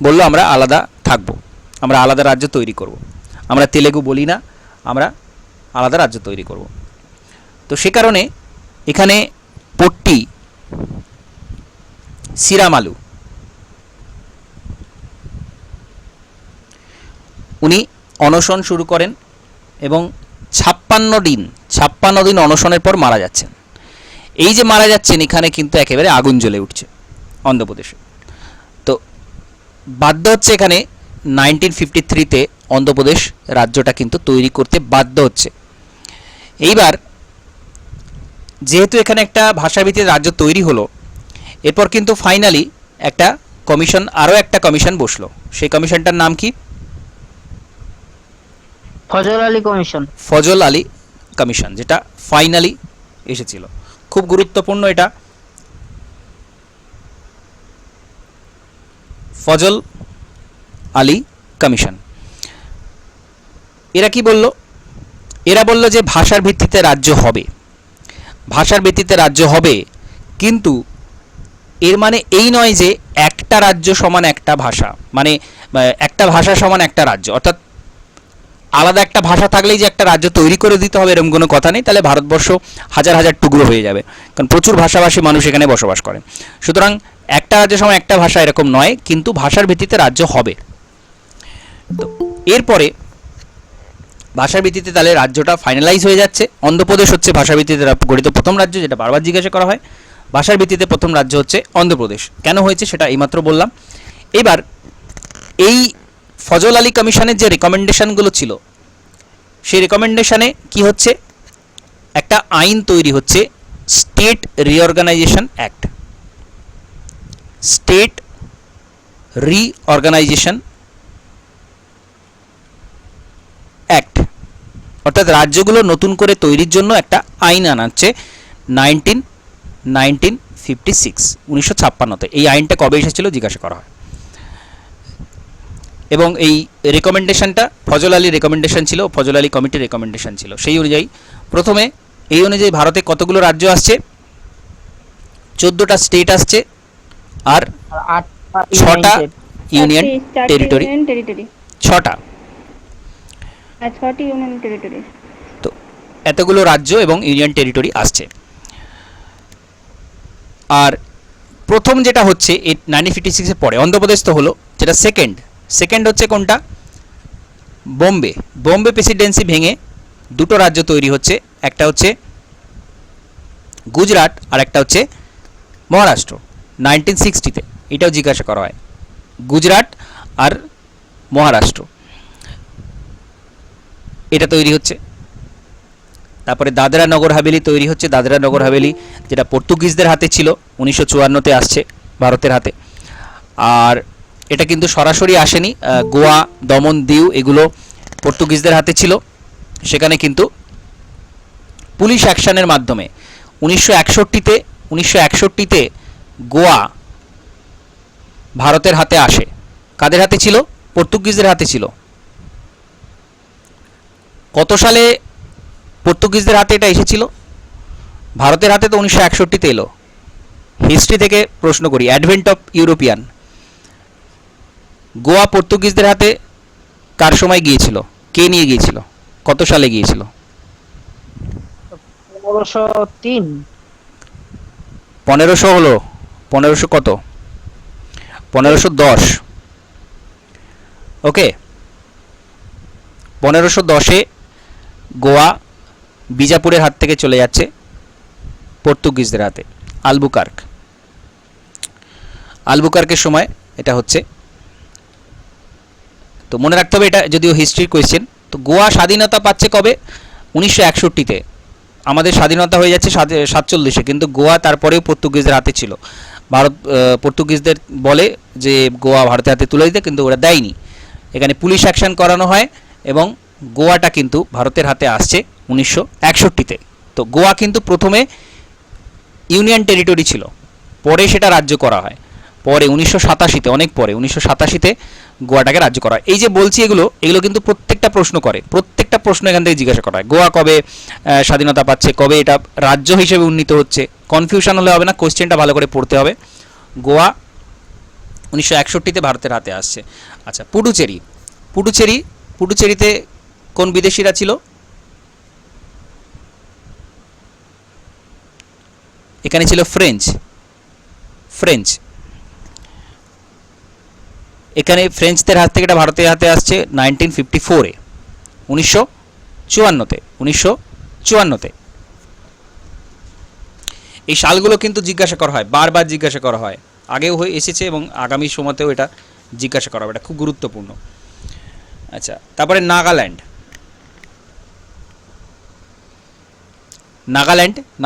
Speaker 1: বললো আমরা আলাদা থাকবো, আমরা আলাদা রাজ্য তৈরি করব। আমরা তেলেগু বলি না, আমরা আলাদা রাজ্য তৈরি করব। তো সে কারণে এখানে পট্টি সিরামালু উনি অনশন শুরু করেন এবং 56 দিন অনশনের পর মারা যাচ্ছেন। এই যে মারা যাচ্ছেন এখানে কিন্তু একেবারে আগুন জ্বলে উঠছে অন্ধ্রপ্রদেশে। তো বাধ্য হচ্ছে এখানে 1953-তে অন্ধ্রপ্রদেশ রাজ্যটা কিন্তু তৈরি করতে বাধ্য হচ্ছে। এইবার যেহেতু এখানে একটা ভাষাভিত্তিক রাজ্য তৈরি হলো, এরপর কিন্তু ফাইনালি একটা কমিশন, আরও একটা কমিশন বসলো। সেই কমিশনটার নাম কি?
Speaker 6: ফজল আলী কমিশন।
Speaker 1: ফজল আলী কমিশন, যেটা ফাইনালি এসেছিল। খুব গুরুত্বপূর্ণ এটা, ফজল আলী কমিশন। এরা কি বলল? এরা বলল যে ভাষার ভিত্তিতে রাজ্য হবে, ভাষার ভিত্তিতে রাজ্য হবে, কিন্তু এর মানে এই নয় যে একটা রাজ্য সমান একটা ভাষা, মানে একটা ভাষা সমান একটা রাজ্য, অর্থাৎ আলাদা একটা ভাষা থাকলেই যে একটা রাজ্য তৈরি করে দিতে হবে এরকম কোনো কথা নেই। তাহলে ভারতবর্ষ হাজার হাজার টুকরো হয়ে যাবে, কারণ প্রচুর ভাষাভাষী মানুষ এখানে বসবাস করে। সুতরাং একটা রাজ্য সমান একটা ভাষা এরকম নয়, কিন্তু ভাষার ভিত্তিতে রাজ্য হবে। তো এরপরে ভাষার ভিত্তিতে তাহলে রাজ্যটা ফাইনালাইজ হয়ে যাচ্ছে। অন্ধ্রপ্রদেশ হচ্ছে ভাষার ভিত্তিতে গঠিত প্রথম রাজ্য, যেটা বারবার জিজ্ঞাসা করা হয়। ভাষার ভিত্তিতে প্রথম রাজ্য হচ্ছে অন্ধ্রপ্রদেশ। কেন হয়েছে সেটা এইমাত্র বললাম। এবার এই ফজল আলী কমিশনের যে রেকমেন্ডেশনগুলো ছিল, সেই রেকমেন্ডেশনে কি হচ্ছে? একটা আইন তৈরি হচ্ছে, state reorganisation act. State reorganisation act, অর্থাৎ রাজ্যগুলো নতুন করে তৈরির জন্য একটা আইন আনাচ্ছে 1956 এই আইনটা কবে এসেছিল জিজ্ঞাসা করা হয়। এবং এই রেকমেন্ডেশনটা ফজল আলী রেকমেন্ডেশন ছিল, ফজল আলী কমিটির রেকমেন্ডেশন ছিল। সেই অনুযায়ী প্রথমে এই অনুযায়ী ভারতে কতগুলো রাজ্য আসছে? 14টা স্টেট আসছে আর 6টা ইউনিয়ন টেরিটরি। 6টা,
Speaker 4: 6টি ইউনিয়ন টেরিটরি।
Speaker 1: তো এতগুলো রাজ্য এবং ইউনিয়ন টেরিটরি আসছে। আর প্রথম যেটা হচ্ছে এই 1956-এর পরে, অন্ধ্রপ্রদেশ তো হলো, যেটা সেকেন্ড হচ্ছে কোনটা? বোম্বে। বোম্বে প্রেসিডেন্সি ভেঙে দুটো রাজ্য তৈরি হচ্ছে, একটা হচ্ছে গুজরাট আর একটা হচ্ছে মহারাষ্ট্র 1960-তে। এটাও জিজ্ঞাসা করা হয়, গুজরাট আর মহারাষ্ট্র এটা তৈরি হচ্ছে। তারপরে দাদরা নগর হাভেলি তৈরি হচ্ছে। দাদরা নগর হাভেলি যেটা পর্তুগিজদের হাতে ছিল, 1954-তে আসছে ভারতের হাতে। আর এটা কিন্তু সরাসরি আসেনি, গোয়া, দমন, দিউ এগুলো পর্তুগিজদের হাতে ছিল। সেখানে কিন্তু পুলিশ অ্যাকশনের মাধ্যমে 1961-তে গোয়া ভারতের হাতে আসে। কাদের হাতে ছিল? পর্তুগিজদের হাতে ছিল। কত সালে পর্তুগিজদের হাতে এটা এসেছিল? ভারতের হাতে তো 1961-তে এলো। হিস্ট্রি থেকে প্রশ্ন করি, অ্যাডভেন্ট অফ ইউরোপিয়ান, গোয়া পর্তুগিজদের হাতে কার সময় গিয়েছিল? কে নিয়ে গিয়েছিল? কত সালে গিয়েছিল?
Speaker 6: 1503।
Speaker 1: 1500 হলো। 1500 কত? 1510। ওকে, 1510-এ গোয়া বিজাপুরের হাত থেকে চলে যাচ্ছে পর্তুগিজদের হাতে। আলবুকার্কের সময় এটা হচ্ছে। তো মনে রাখতে হবে, এটা যদিও হিস্ট্রির কোয়েশ্চেন। তো গোয়া স্বাধীনতা পাচ্ছে কবে? 1961-তে। আমাদের স্বাধীনতা হয়ে যাচ্ছে 47-এ, কিন্তু গোয়া তারপরেও পর্তুগিজদের হাতে ছিল। ভারত পর্তুগিজদের বলে যে গোয়া ভারতের হাতে তুলে দিতে, কিন্তু ওরা দেয়নি। এখানে পুলিশ অ্যাকশন করানো হয় এবং গোয়াটা কিন্তু ভারতের হাতে আসছে 1961-তে। তো গোয়া কিন্তু প্রথমে ইউনিয়ন টেরিটরি ছিল, পরে সেটা রাজ্য করা হয়। পরে 1987-তে, অনেক পরে 1987-তে গোয়াটাকে রাজ্য করা হয়। এই যে বলছি এগুলো কিন্তু প্রত্যেকটা প্রশ্ন করে, প্রত্যেকটা প্রশ্ন এখান থেকে জিজ্ঞাসা করা হয়। গোয়া কবে স্বাধীনতা পাচ্ছে, কবে এটা রাজ্য হিসেবে উন্নীত হচ্ছে, কনফিউশন হলে হবে না, কোশ্চেনটা ভালো করে পড়তে হবে। গোয়া 1961-তে ভারতের হাতে আসছে। আচ্ছা, পুডুচেরিতে কোন বিদেশিরা ছিল? এখানে ছিল ফ্রেঞ্চ, এখানে ফ্রেঞ্চদের হাত থেকে এটা ভারতের হাতে আসছে 1954-এ, 1954-তে। এই সালগুলো কিন্তু জিজ্ঞাসা করা হয়, বারবার জিজ্ঞাসা করা হয়, আগেও হয়ে এসেছে এবং আগামী সময়তেও এটা জিজ্ঞাসা করা হবে, এটা খুব গুরুত্বপূর্ণ। আচ্ছা, তারপরে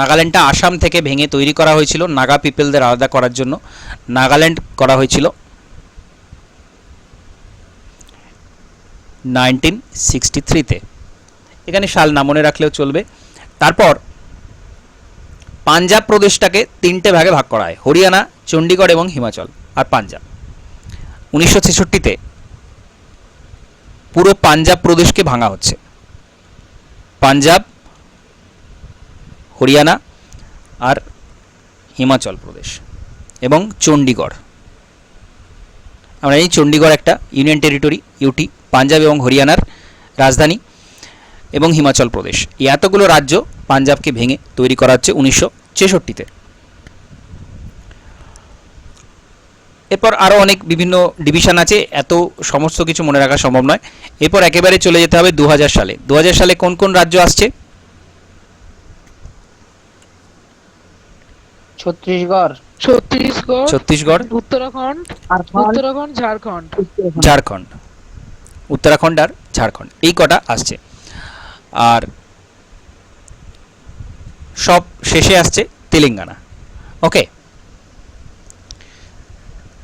Speaker 1: নাগাল্যান্ডটা আসাম থেকে ভেঙে তৈরি করা হয়েছিল নাগা পিপলদের আলাদা করার জন্য। নাগাল্যান্ড করা হয়েছিল 1963-তে। এখানে সাল না মনে রাখলেও চলবে। তারপর পাঞ্জাব প্রদেশটাকে 3টে ভাগে ভাগ করা হয়, হরিয়ানা, চণ্ডীগড় এবং হিমাচল আর পাঞ্জাব। 1966-তে পুরো পাঞ্জাব প্রদেশকে ভাঙা হচ্ছে, পাঞ্জাব, হরিয়ানা আর হিমাচল প্রদেশ এবং চণ্ডীগড়। আমরা এই চণ্ডীগড় একটা ইউনিয়ন টেরিটরি, ইউটি, পাঞ্জাব এবং হরিয়ানার রাজধানী এবং হিমাচল প্রদেশ, এই এতগুলো রাজ্য পাঞ্জাবকে ভেঙে তৈরি করা হচ্ছে 1966-তে। এরপর আরও অনেক বিভিন্ন ডিভিশন আছে, এত সমস্ত কিছু মনে রাখা সম্ভব নয়। এরপর একেবারে চলে যেতে হবে 2000 সালে। 2000 সালে কোন কোন রাজ্য আসছে?
Speaker 6: ছত্তিশগড়,
Speaker 1: ছত্তিশগড়,
Speaker 7: উত্তরাখণ্ড, ঝাড়খণ্ড।
Speaker 1: উত্তরাখণ্ড আর ঝাড়খণ্ড, এই কটা আসছে। আর সব শেষে আসছে তেলেঙ্গানা। ওকে,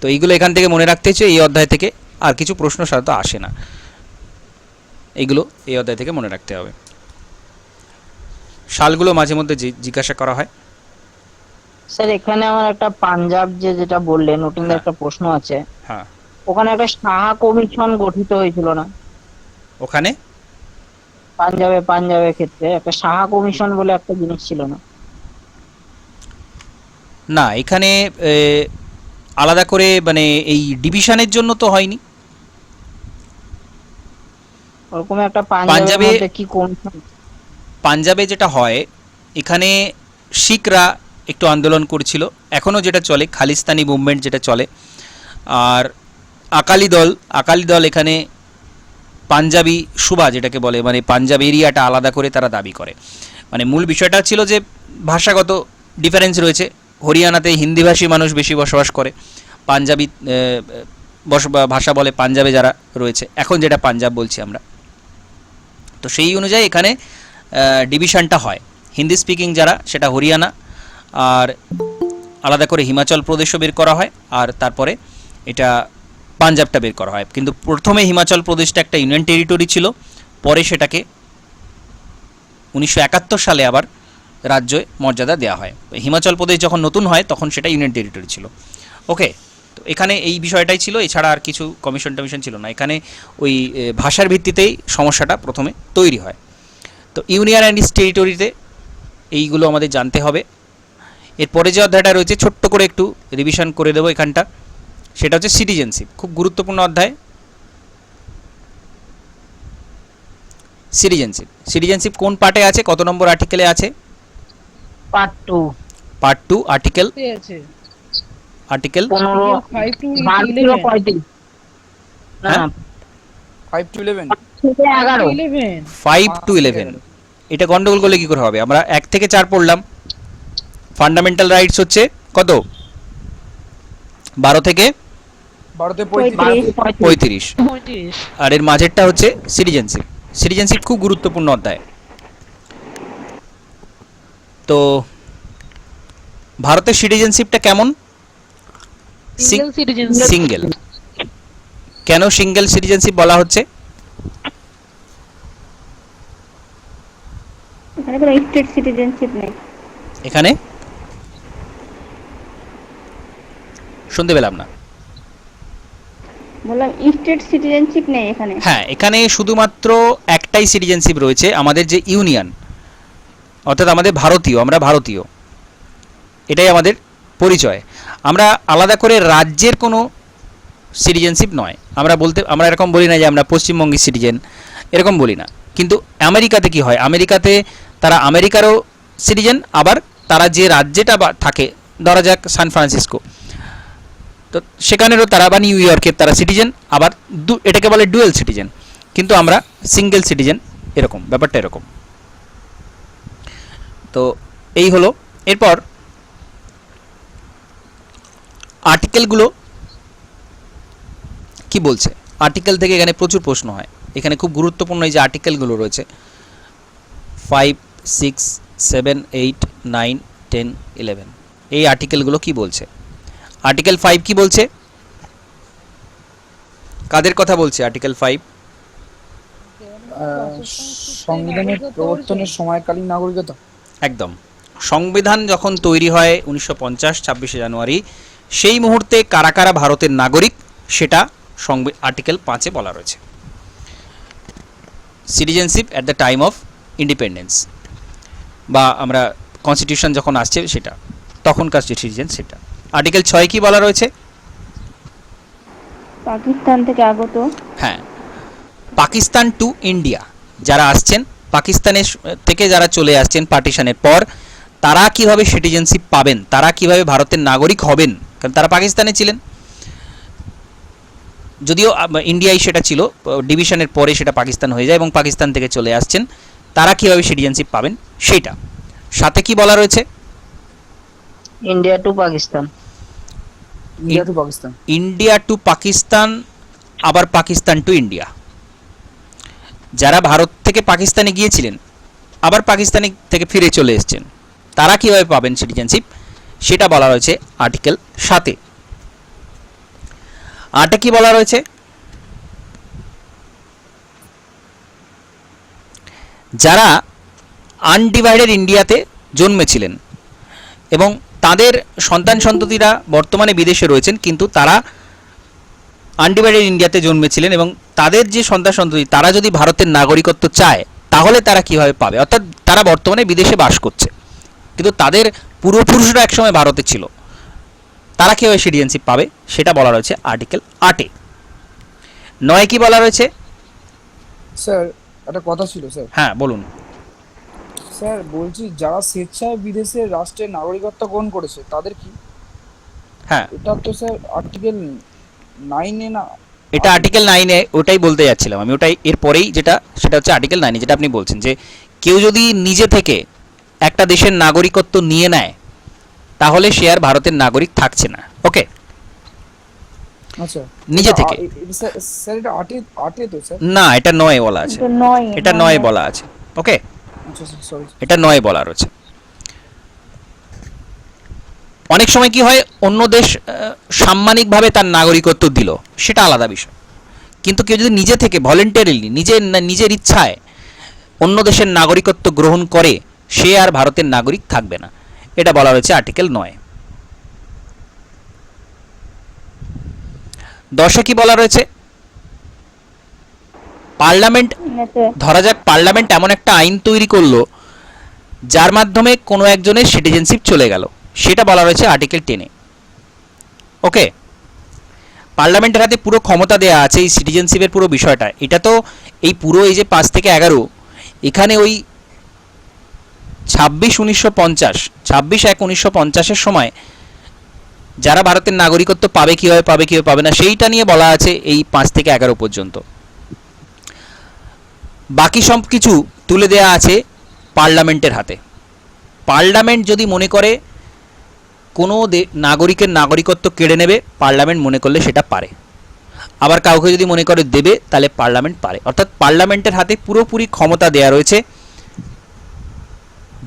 Speaker 1: তো এইগুলো এখান থেকে মনে রাখতে হচ্ছে, এই অধ্যায় থেকে। আর কিছু প্রশ্ন সাধারণত আসে না, এইগুলো এই অধ্যায় থেকে মনে রাখতে হবে। সালগুলো মাঝে মধ্যে জিজ্ঞাসা করা হয়।
Speaker 6: স্যার এখানে আমার একটা পাঞ্জাব যেটা বললেন ওটা নিয়ে একটা প্রশ্ন আছে।
Speaker 1: হ্যাঁ,
Speaker 6: ওখানে একটা সাহা কমিশন গঠিত হয়েছিল না?
Speaker 1: ওখানে
Speaker 6: পাঞ্জাবের ক্ষেত্রে একটা সাহা কমিশন বলে একটা জিনিস ছিল না?
Speaker 1: না, এখানে আলাদা করে মানে এই ডিভিশনের জন্য তো হয়নি।
Speaker 6: ওরকম একটা পাঞ্জাবের মধ্যে কি কমিশন?
Speaker 1: পাঞ্জাবে যেটা হয়, এখানে শিখরা একটু আন্দোলন করছিল, এখনও যেটা চলে, খালিস্তানি মুভমেন্ট যেটা চলে। আর আকালি দল এখানে পাঞ্জাবি সুবা যেটাকে বলে, মানে পাঞ্জাব এরিয়াটা আলাদা করে তারা দাবি করে। মানে মূল বিষয়টা ছিল যে ভাষাগত ডিফারেন্স রয়েছে, হরিয়ানাতে হিন্দিভাষী মানুষ বেশি বসবাস করে, পাঞ্জাবি ভাষা বলে পাঞ্জাবে যারা রয়েছে, এখন যেটা পাঞ্জাব বলছি আমরা। তো সেই অনুযায়ী এখানে ডিভিশনটা হয়। হিন্দি স্পিকিং যারা, সেটা হরিয়ানা, আর আলাদা করে হিমাচল প্রদেশও বের করা হয়, আর তারপরে এটা পাঞ্জাবটা বের করা হয়। কিন্তু প্রথমে হিমাচল প্রদেশটা একটা ইউনিয়ন টেরিটরি ছিল, পরে সেটাকে 1971 সালে আবার রাজ্যে মর্যাদা দেওয়া হয়। হিমাচল প্রদেশ যখন নতুন হয় তখন সেটা ইউনিয়ন টেরিটরি ছিল। ওকে, তো এখানে এই বিষয়টাই ছিল, এছাড়া আর কিছু কমিশন টমিশন ছিল না। এখানে ওই ভাষার ভিত্তিতেই সমস্যাটা প্রথমে তৈরি হয়। তো ইউনিয়ন অ্যান্ড ইটস টেরিটরিতে এইগুলো আমাদের জানতে হবে। এরপরে যে অধ্যায়টা রয়েছে ছোট্ট করে একটু রিভিশন করে দেবো এখানটা, সেটা হচ্ছে সিটিজেনশিপ, খুব গুরুত্বপূর্ণ অধ্যায়। সিটিজেনশিপ কোন পার্টে আছে, কত নম্বর আর্টিকেলে আছে?
Speaker 6: পার্ট 2,
Speaker 1: আর্টিকেল
Speaker 6: 15, 35, না
Speaker 2: 5 to 11
Speaker 1: 5 to 11। এটা গন্ডগোল করলে কি করে হবে? আমরা 1 থেকে 4 পড়লাম। ফান্ডামেন্টাল রাইটস হচ্ছে কত? 12 থেকে 35। আর এর মাঝেরটা হচ্ছে সিটিজেনশিপ খুব গুরুত্বপূর্ণ অধ্যায়। তো ভারতের সিটিজেনশিপটা কেমন? সিঙ্গেল। কেন সিঙ্গেল সিটিজেনশিপ বলা হচ্ছে?
Speaker 4: এখানে কোনো স্টেট সিটিজেনশিপ নেই।
Speaker 1: এখানে শুনতে পেলাম না,
Speaker 4: বললাম স্টেট সিটিজেনশিপ নেই এখানে।
Speaker 1: হ্যাঁ, এখানে শুধুমাত্র একটাই সিটিজেনশিপ রয়েছে, আমাদের যে ইউনিয়ন, অর্থাৎ আমাদের আমরা ভারতীয়, এটাই আমাদের পরিচয়। আমরা আলাদা করে রাজ্যের কোনো সিটিজেনশিপ নয়। আমরা এরকম বলি না যে আমরা পশ্চিমবঙ্গের সিটিজেন, এরকম বলি না। কিন্তু আমেরিকাতে কি হয়, আমেরিকাতে তারা আমেরিকারও সিটিজেন, আবার তারা যে রাজ্যেটা থাকে, ধরা যাক সান ফ্রান্সিসকো, তো সেখানেরও তারা বা নিউ ইয়র্কের তারা সিটিজেন, আবার এটাকে বলে ডুয়েল সিটিজেন, কিন্তু আমরা সিঙ্গেল সিটিজেন, এরকম ব্যাপারটা এরকম। তো এই হলো। এরপর আর্টিকেলগুলো কি বলছে, আর্টিকেল থেকে এখানে প্রচুর প্রশ্ন হয়। এখানে খুব গুরুত্বপূর্ণ এই যে আর্টিকেলগুলো রয়েছে 5, 6, 7, 8, 9, 10, 11, এই আর্টিকেলগুলো কি বলছে। আর্টিকেল 5 কি বলছে, কাদের কথা বলছে আর্টিকেল 5?
Speaker 2: সংবিধানের প্রবর্তনের সময়কালীন নাগরিকতা।
Speaker 1: একদম, সংবিধান যখন তৈরি হয় 1950 26শে জানুয়ারি, সেই মুহূর্তে কারা কারা ভারতের নাগরিক সেটা আর্টিকেল 5-এ বলা রয়েছে। Citizenship at the time of independence, বা আমরা কনস্টিটিউশন যখন আসছে সেটা তখনকার যে সিটিজেন সেটা। আর্টিকেল 6 কি বলা রয়েছে?
Speaker 4: পাকিস্তান থেকে আগত।
Speaker 1: হ্যাঁ, পাকিস্তান টু ইন্ডিয়া যারা আসছেন, পাকিস্তানের থেকে যারা চলে আসছেন পার্টিশনের পর, তারা কিভাবে সিটিজেনশিপ পাবেন, তারা কিভাবে ভারতের নাগরিক হবেন, কারণ তারা পাকিস্তানে ছিলেন, যদিও ইন্ডিয়ায় সেটা ছিল, ডিভিশনের পরে সেটা পাকিস্তান হয়ে যায় এবং পাকিস্তান থেকে চলে আসছেন, তারা কিভাবে সিটিজেনশিপ পাবেন সেটা। সাথে কি বলা রয়েছে?
Speaker 6: India to Pakistan.
Speaker 2: India to Pakistan.
Speaker 1: India to Pakistan, আবার পাকিস্তান টু ইন্ডিয়া। যারা ভারত থেকে পাকিস্তানে গিয়েছিলেন আবার পাকিস্তানি থেকে ফিরে চলে এসেছেন, তারা কিভাবে পাবেন সিটিজেনশিপ সেটা বলা রয়েছে আর্টিকেল 7-এ। 8-এ কি বলা রয়েছে? যারা আনডিভাইডেড ইন্ডিয়াতে জন্মেছিলেন এবং তাদের সন্তান সন্ততিরা বর্তমানে বিদেশে রয়েছেন, কিন্তু তারা আনডিভাইডেড ইন্ডিয়াতে জন্মেছিলেন এবং তাদের যে সন্তান সন্ততি তারা যদি ভারতের নাগরিকত্ব চায়, তাহলে তারা কিভাবে পাবে? অর্থাৎ তারা বর্তমানে বিদেশে বাস করছে, কিন্তু তাদের পূর্বপুরুষরা একসময় ভারতে ছিল, তারা কিভাবে সিটিজেনশিপ পাবে সেটা বলা রয়েছে আর্টিকেল 8-এ। 9-এ কি বলা রয়েছে?
Speaker 2: স্যার একটা কথা ছিল স্যার।
Speaker 1: হ্যাঁ বলুন।
Speaker 2: স্যার বলছি, যারা স্বেচ্ছায় বিদেশের রাষ্ট্রের নাগরিকত্ব গ্রহণ করেছে তাদের কি?
Speaker 1: হ্যাঁ,
Speaker 2: এটা তো স্যার আর্টিকেল 9-এ না?
Speaker 1: এটা আর্টিকেল 9-এ, ওটাই বলতে যাচ্ছিলাম আমি, ওটাই এরপরেই যেটা, সেটা হচ্ছে আর্টিকেল 9-এ যেটা আপনি বলছেন, যে কেউ যদি নিজে থেকে একটা দেশের নাগরিকত্ব নিয়ে নেয় তাহলে সে আর ভারতের নাগরিক থাকছে না। ওকে,
Speaker 2: আচ্ছা,
Speaker 1: নিজে থেকে।
Speaker 2: স্যার এটা 8-এ তো স্যার?
Speaker 1: না, এটা 9-এ বলা আছে,
Speaker 4: এটা 9।
Speaker 1: এটা 9-এ বলা আছে। ওকে,
Speaker 2: আচ্ছা স্যার, সরি।
Speaker 1: এটা 9-এ বলা রয়েছে। অনেক সময় কি হয়, অন্য দেশ সাম্মানিকভাবে তার নাগরিকত্ব দিল, সেটা আলাদা বিষয়, কিন্তু কেউ যদি নিজে থেকে ভলেন্টারিলি নিজের ইচ্ছায় অন্য দেশের নাগরিকত্ব গ্রহণ করে, সে আর ভারতের নাগরিক থাকবে না, এটা বলা রয়েছে আর্টিকেল 9। 10-এ কি বলা রয়েছে? পার্লামেন্ট, ধরা যাক পার্লামেন্ট এমন একটা আইন তৈরি করলো যার মাধ্যমে কোনো একজনের সিটিজেনশিপ চলে গেল, সেটা বলা রয়েছে আর্টিকেল 10-এ। ওকে, পার্লামেন্টের হাতে পুরো ক্ষমতা দেওয়া আছে এই সিটিজেনশিপের পুরো বিষয়টা। এটা তো এই পুরো এই যে 5 থেকে 11, এখানে ওই 26/1/1950 সময় যারা ভারতের নাগরিকত্ব পাবে কীভাবে পাবে না সেইটা নিয়ে বলা আছে এই 5 থেকে 11 পর্যন্ত। বাকি সব কিছু তুলে দেওয়া আছে পার্লামেন্টের হাতে। পার্লামেন্ট যদি মনে করে কোনো নাগরিকের নাগরিকত্ব কেড়ে নেবে, পার্লামেন্ট মনে করলে সেটা পারে, আবার কাউকে যদি মনে করে দেবে তাহলে পার্লামেন্ট পারে। অর্থাৎ পার্লামেন্টের হাতে পুরোপুরি ক্ষমতা দেওয়া রয়েছে,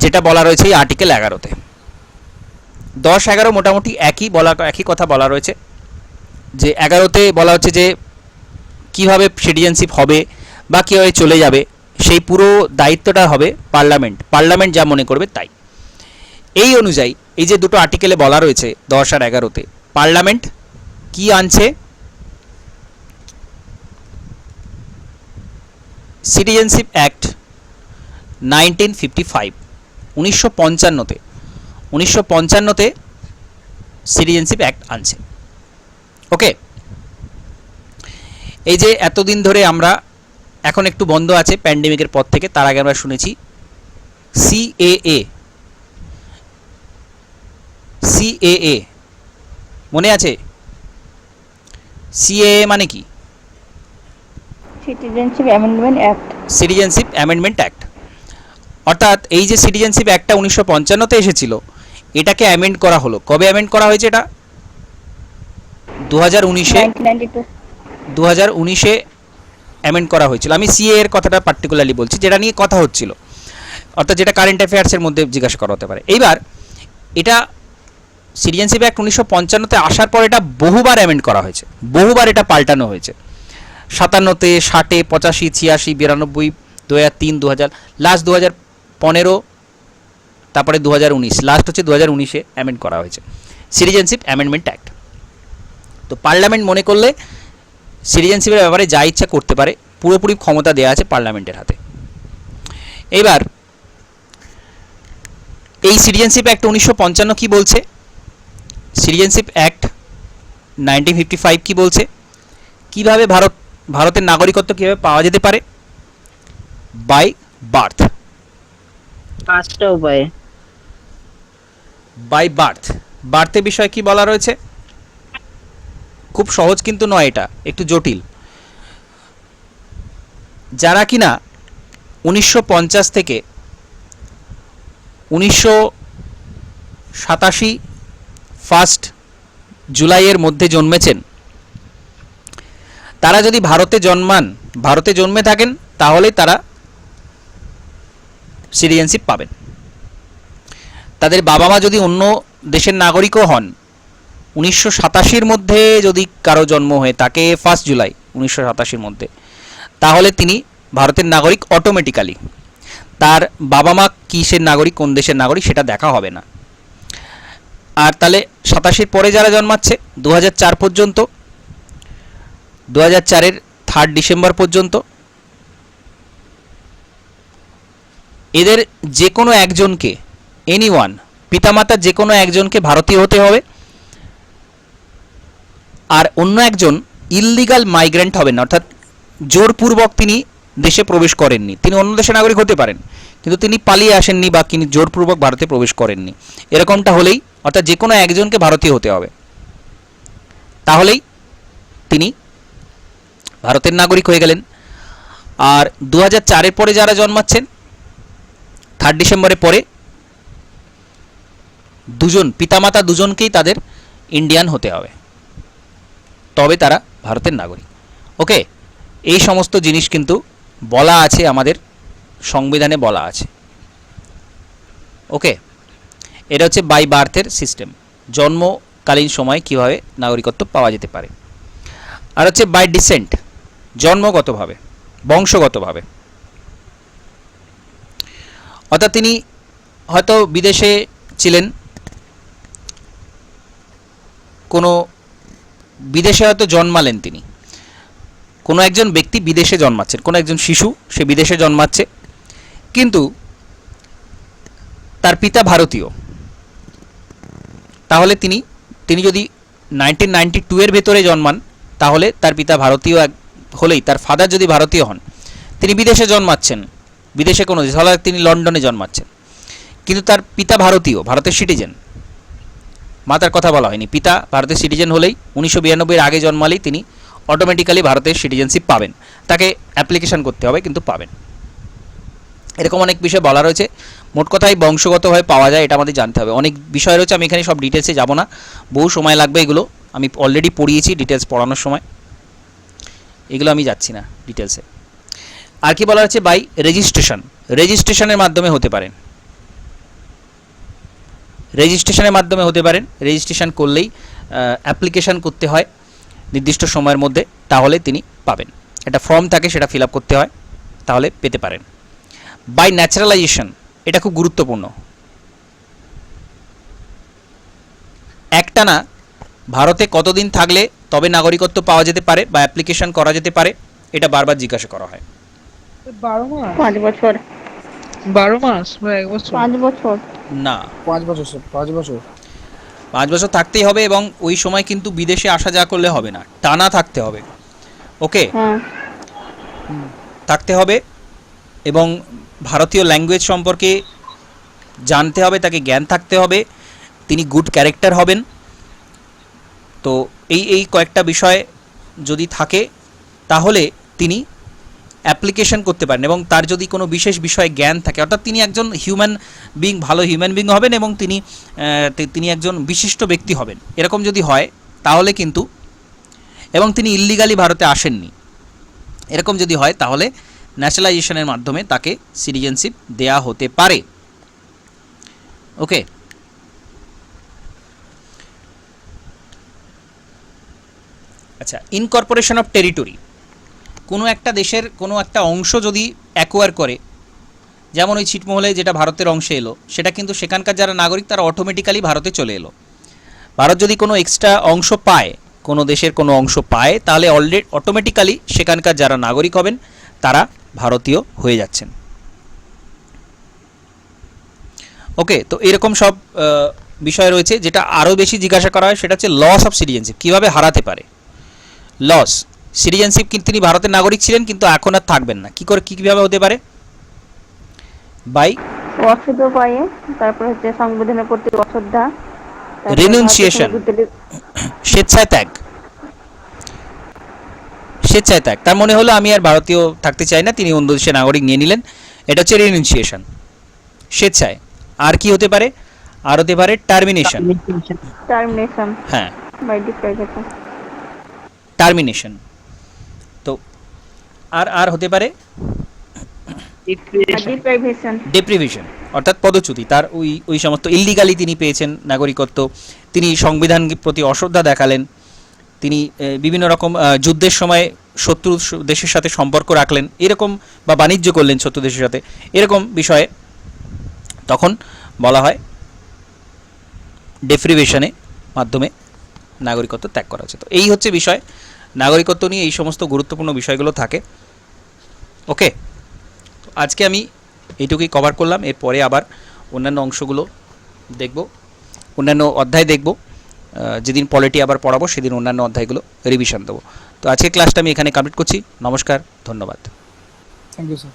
Speaker 1: যেটা বলা রয়েছে এই আর্টিকেল 11-তে। 10-11 মোটামুটি একই কথা বলা রয়েছে, যে 11-তে বলা হচ্ছে যে কিভাবে সিটিজেনশিপ হবে বা কীভাবে চলে যাবে, সেই পুরো দায়িত্বটা হবে পার্লামেন্ট যা মনে করবে তাই। এই অনুযায়ী এই যে দুটো আর্টিকেলে বলা রয়েছে 10 আর 11-তে, পার্লামেন্ট কি আনছে? সিটিজেনশিপ অ্যাক্ট 1955, 1955-তে সিটিজেনশিপ অ্যাক্ট আনছে। ওকে, এই যে এতদিন ধরে আমরা, এখন একটু বন্ধ আছে প্যান্ডেমিকের পর থেকে, তার আগে আমরা শুনেছি সিএএ, সিএএ মনে আছে? সিএএ মানে কি?
Speaker 4: Citizenship amendment act.
Speaker 1: Citizenship amendment act. অর্থাৎ এই যে সিটিজেনশিপ অ্যাক্টটা 1955-তে এসেছিল, এটাকে অ্যামেন্ড করা হলো। কবে অ্যামেন্ড করা হয়েছে এটা? 2019-এ
Speaker 4: 1992।
Speaker 1: অ্যামেন্ড করা হয়েছিল। আমি সিএ এর কথাটা পার্টিকুলারলি বলছি, যেটা নিয়ে কথা হচ্ছিল, অর্থাৎ যেটা কারেন্ট অ্যাফেয়ার্সের মধ্যে জিজ্ঞাসা করা হতে পারে। এইবার এটা সিটিজেনশিপ অ্যাক্ট 1955-তে আসার পর এটা বহুবার অ্যামেন্ড করা হয়েছে, বহুবার এটা পাল্টানো হয়েছে। 57-তে, 60-এ, 85, 86, 92, 2003, 2000, লাস্ট 2015, তারপরে 2019, লাস্ট হচ্ছে 2019-এ অ্যামেন্ড করা হয়েছে সিটিজেনশিপ অ্যামেন্ডমেন্ট অ্যাক্ট। তো পার্লামেন্ট মনে করলে সিটিজেনশিপের ব্যাপারে যা ইচ্ছা করতে পারে, পুরোপুরি ক্ষমতা দেওয়া আছে পার্লামেন্টের হাতে। এইবার এই সিটিজেনশিপ অ্যাক্ট 1955 কি বলছে? সিটিজেনশিপ অ্যাক্ট 1955 কি বলছে? কিভাবে ভারতের নাগরিকত্ব কিভাবে পাওয়া যেতে পারে? By birth.
Speaker 6: 5টা উপায়ে।
Speaker 1: By birth. বার্থের বিষয়ে কি বলা রয়েছে? খুব সহজ কিন্তু নয়, এটা একটু জটিল। যারা কিনা 1950 থেকে 1987 1 জুলাইয়ের মধ্যে জন্মেছেন, তারা যদি ভারতে জন্মে থাকেন, তাহলে তারা সিটিজেনশিপ পাবেন। তাদের বাবা মা যদি অন্য দেশের নাগরিকও হন, 1987-র মধ্যে যদি কারো জন্ম হয়ে থাকে 1 জুলাই 1987-র মধ্যে, তাহলে তিনি ভারতের নাগরিক অটোমেটিক্যালি। তার বাবা মা কিসের নাগরিক, কোন দেশের নাগরিক, সেটা দেখা হবে না। আর তাহলে 87-র পরে যারা জন্মাচ্ছে 2004 পর্যন্ত, 2004-এর 3 ডিসেম্বর পর্যন্ত, এদের যে কোনো একজনকে, এনিওয়ান, পিতামাতার যে কোনো একজনকে ভারতীয় হতে হবে। আর অন্য একজন ইললিগাল মাইগ্রেন্ট হবেন, অর্থাৎ জোরপূর্বক তিনি দেশে প্রবেশ করেননি। তিনি অন্য দেশের নাগরিক হতে পারেন, কিন্তু তিনি পালিয়ে আসেননি বা তিনি জোরপূর্বক ভারতে প্রবেশ করেননি। এরকমটা হলেই, অর্থাৎ যে কোনো একজনকে ভারতীয় হতে হবে, তাহলেই তিনি ভারতের নাগরিক হয়ে গেলেন। আর 2004-এর পরে যারা জন্মাচ্ছেন 3 ডিসেম্বরের পরে, পিতামাতা দুজনকেই তাদের ইন্ডিয়ান হতে হবে, তবে তারা ভারতের নাগরিক। ওকে, এই সমস্ত জিনিস কিন্তু বলা আছে, আমাদের সংবিধানে বলা আছে। ওকে, এটা হচ্ছে বাই বার্থের সিস্টেম, জন্মকালীন সময় কিভাবে নাগরিকত্ব পাওয়া যেতে পারে। আর হচ্ছে বাই ডিসেন্ট, জন্মগতভাবে, বংশগতভাবে। অর্থাৎ তিনি হয়তো বিদেশে ছিলেন, কোনো বিদেশে হয়তো জন্মালেন, তিনি কোনো একজন ব্যক্তি বিদেশে জন্মাচ্ছেন, কোনো একজন শিশু সে বিদেশে জন্মাচ্ছে, কিন্তু তার পিতা ভারতীয়। তাহলে তিনি যদি 1992-এর ভেতরে জন্মান, তাহলে তার পিতা ভারতীয় হলেই, তার ফাদার যদি ভারতীয় হন, তিনি বিদেশে জন্মাচ্ছেন, বিদেশে কোনো দেশ, হলে তিনি লন্ডনে জন্মাচ্ছেন, কিন্তু তার পিতা ভারতীয়, ভারতের সিটিজেন, মাতার কথা বলা হয়নি, পিতা ভারতের সিটিজেন হলেই, 1992-এর আগে জন্মালেই তিনি অটোমেটিক্যালি ভারতের সিটিজেনশিপ পাবেন। তাকে অ্যাপ্লিকেশন করতে হবে, কিন্তু পাবেন। এরকম অনেক বিষয় বলা রয়েছে। মোট কথায় বংশগতভাবে পাওয়া যায়, এটা আমাদের জানতে হবে। অনেক বিষয় রয়েছে, আমি এখানে সব ডিটেলসে যাব না, বহু সময় লাগবে। এগুলো আমি অলরেডি পড়িয়েছি ডিটেলস পড়ানোর সময়, এগুলো আমি যাচ্ছি না ডিটেলসে। আর কি বলা হচ্ছে? বাই রেজিস্ট্রেশন, রেজিস্ট্রেশনের মাধ্যমে হতে পারেন, রেজিস্ট্রেশনের মাধ্যমে হতে পারেন। রেজিস্ট্রেশন করলেই অ্যাপ্লিকেশান করতে হয় নির্দিষ্ট সময়ের মধ্যে, তাহলে তিনি পাবেন। একটা ফর্ম থাকে, সেটা ফিল আপ করতে হয়, তাহলে পেতে পারেন। বাই ন্যাচারালাইজেশন, এটা খুব গুরুত্বপূর্ণ। একটানা ভারতে কতদিন থাকলে তবে নাগরিকত্ব পাওয়া যেতে পারে বা অ্যাপ্লিকেশন করা যেতে পারে, এটা বারবার জিজ্ঞাসা করা হয়।
Speaker 7: 12 মাস,
Speaker 4: 5 বছর।
Speaker 7: 12 মাস বা 1 বছর?
Speaker 4: 5 বছর
Speaker 1: না,
Speaker 2: 5 বছর স্যার, 5 বছর।
Speaker 1: 5 বছর থাকতেই হবে, এবং ওই সময় কিন্তু বিদেশে আসা যা করলে হবে না, টানা থাকতে হবে। ওকে,
Speaker 4: হ্যাঁ।
Speaker 1: থাকতে হবে, এবং ভারতীয় ল্যাঙ্গুয়েজ সম্পর্কে জানতে হবে, তাকে জ্ঞান থাকতে হবে, তিনি গুড ক্যারেক্টার হবেন। তো এই কয়েকটা বিষয় যদি থাকে তাহলে তিনি অ্যাপ্লিকেশন করতে পারেন, এবং তার যদি কোনো বিশেষ বিষয়ে জ্ঞান থাকে, অর্থাৎ তিনি একজন ভালো হিউম্যান বিং হবেন, এবং তিনি একজন বিশিষ্ট ব্যক্তি হবেন, এরকম যদি হয় তাহলে কিন্তু, এবং তিনি ইল্লিগালি ভারতে আসেননি, এরকম যদি হয় তাহলে ন্যাশনালাইজেশনের মাধ্যমে তাকে সিটিজেনশিপ দেয়া হতে পারে। ওকে, আচ্ছা, ইনকর্পোরেশন অফ টেরিটরি, কোনো একটা দেশের কোনো একটা অংশ যদি অ্যাকোয়ার করে, যেমন ওই ছিটমহলে যেটা ভারতের অংশে এলো, সেটা কিন্তু সেখানকার যারা নাগরিক তারা অটোমেটিক্যালি ভারতে চলে এলো। ভারত যদি কোনো এক্সট্রা অংশ পায়, কোনো দেশের কোনো অংশ পায়, তাহলে অলরেডি অটোমেটিক্যালি সেখানকার যারা নাগরিক হবেন তারা ভারতীয় হয়ে যাচ্ছেন। ওকে, তো এরকম সব বিষয় রয়েছে। যেটা আরও বেশি জিজ্ঞাসা করা হয় সেটা হচ্ছে লস অফ সিটিজেনশিপ, কীভাবে হারাতে পারে। লস সিটিজেনশিপ, কিন্তু তিনি ভারতের নাগরিক ছিলেন কিন্তু এখন আর থাকবেন না, কীভাবে হতে পারে? বাই
Speaker 4: অশুদ্ধ উপায়ে, তারপর হচ্ছে সংবিধানের প্রতি অশ্রদ্ধা, তারপর
Speaker 1: রিনুন্সিয়েশন, স্বেচ্ছায় ত্যাগ। তার মনে হলো আমি আর ভারতীয় থাকতে চাই না, তিনি অন্য দেশের নাগরিক নিয়ে নিলেন, এটা হচ্ছে রিনুন্সিয়েশন, স্বেচ্ছায়। আর কি হতে পারে? আর হতে পারে টার্মিনেশন। হ্যাঁ,
Speaker 4: বাই ডিপ্রাইভেশন।
Speaker 1: টার্মিনেশন। তো আর হতে পারে ডেপ্রিভেশন, অর্থাৎ পদচ্যুতি। তার ওই সমস্ত ইল্লিগালি তিনি পেয়েছেন নাগরিকত্ব, তিনি সংবিধানের প্রতি অশ্রদ্ধা দেখালেন, তিনি বিভিন্ন রকম যুদ্ধের সময় শত্রু দেশের সাথে সম্পর্ক রাখলেন এরকম, বা বাণিজ্য করলেন শত্রু দেশের সাথে, এরকম বিষয়ে তখন বলা হয় ডেপ্রিভেশনের মাধ্যমে নাগরিকত্ব ত্যাগ করা হচ্ছে। তো এই হচ্ছে বিষয়, নাগরিকত্ব নিয়ে এই সমস্ত গুরুত্বপূর্ণ বিষয়গুলো থাকে। ওকে, আজকে আমি এইটুকুই কভার করলাম, এরপরে আবার অন্যান্য অংশগুলো দেখব, অন্যান্য অধ্যায় দেখব। যেদিন পলিটি আবার পড়াবো সেদিন অন্যান্য অধ্যায়গুলো রিভিশন দেবো। তো আজকের ক্লাসটা আমি এখানে কমপ্লিট করছি। নমস্কার, ধন্যবাদ।
Speaker 2: Thank you sir.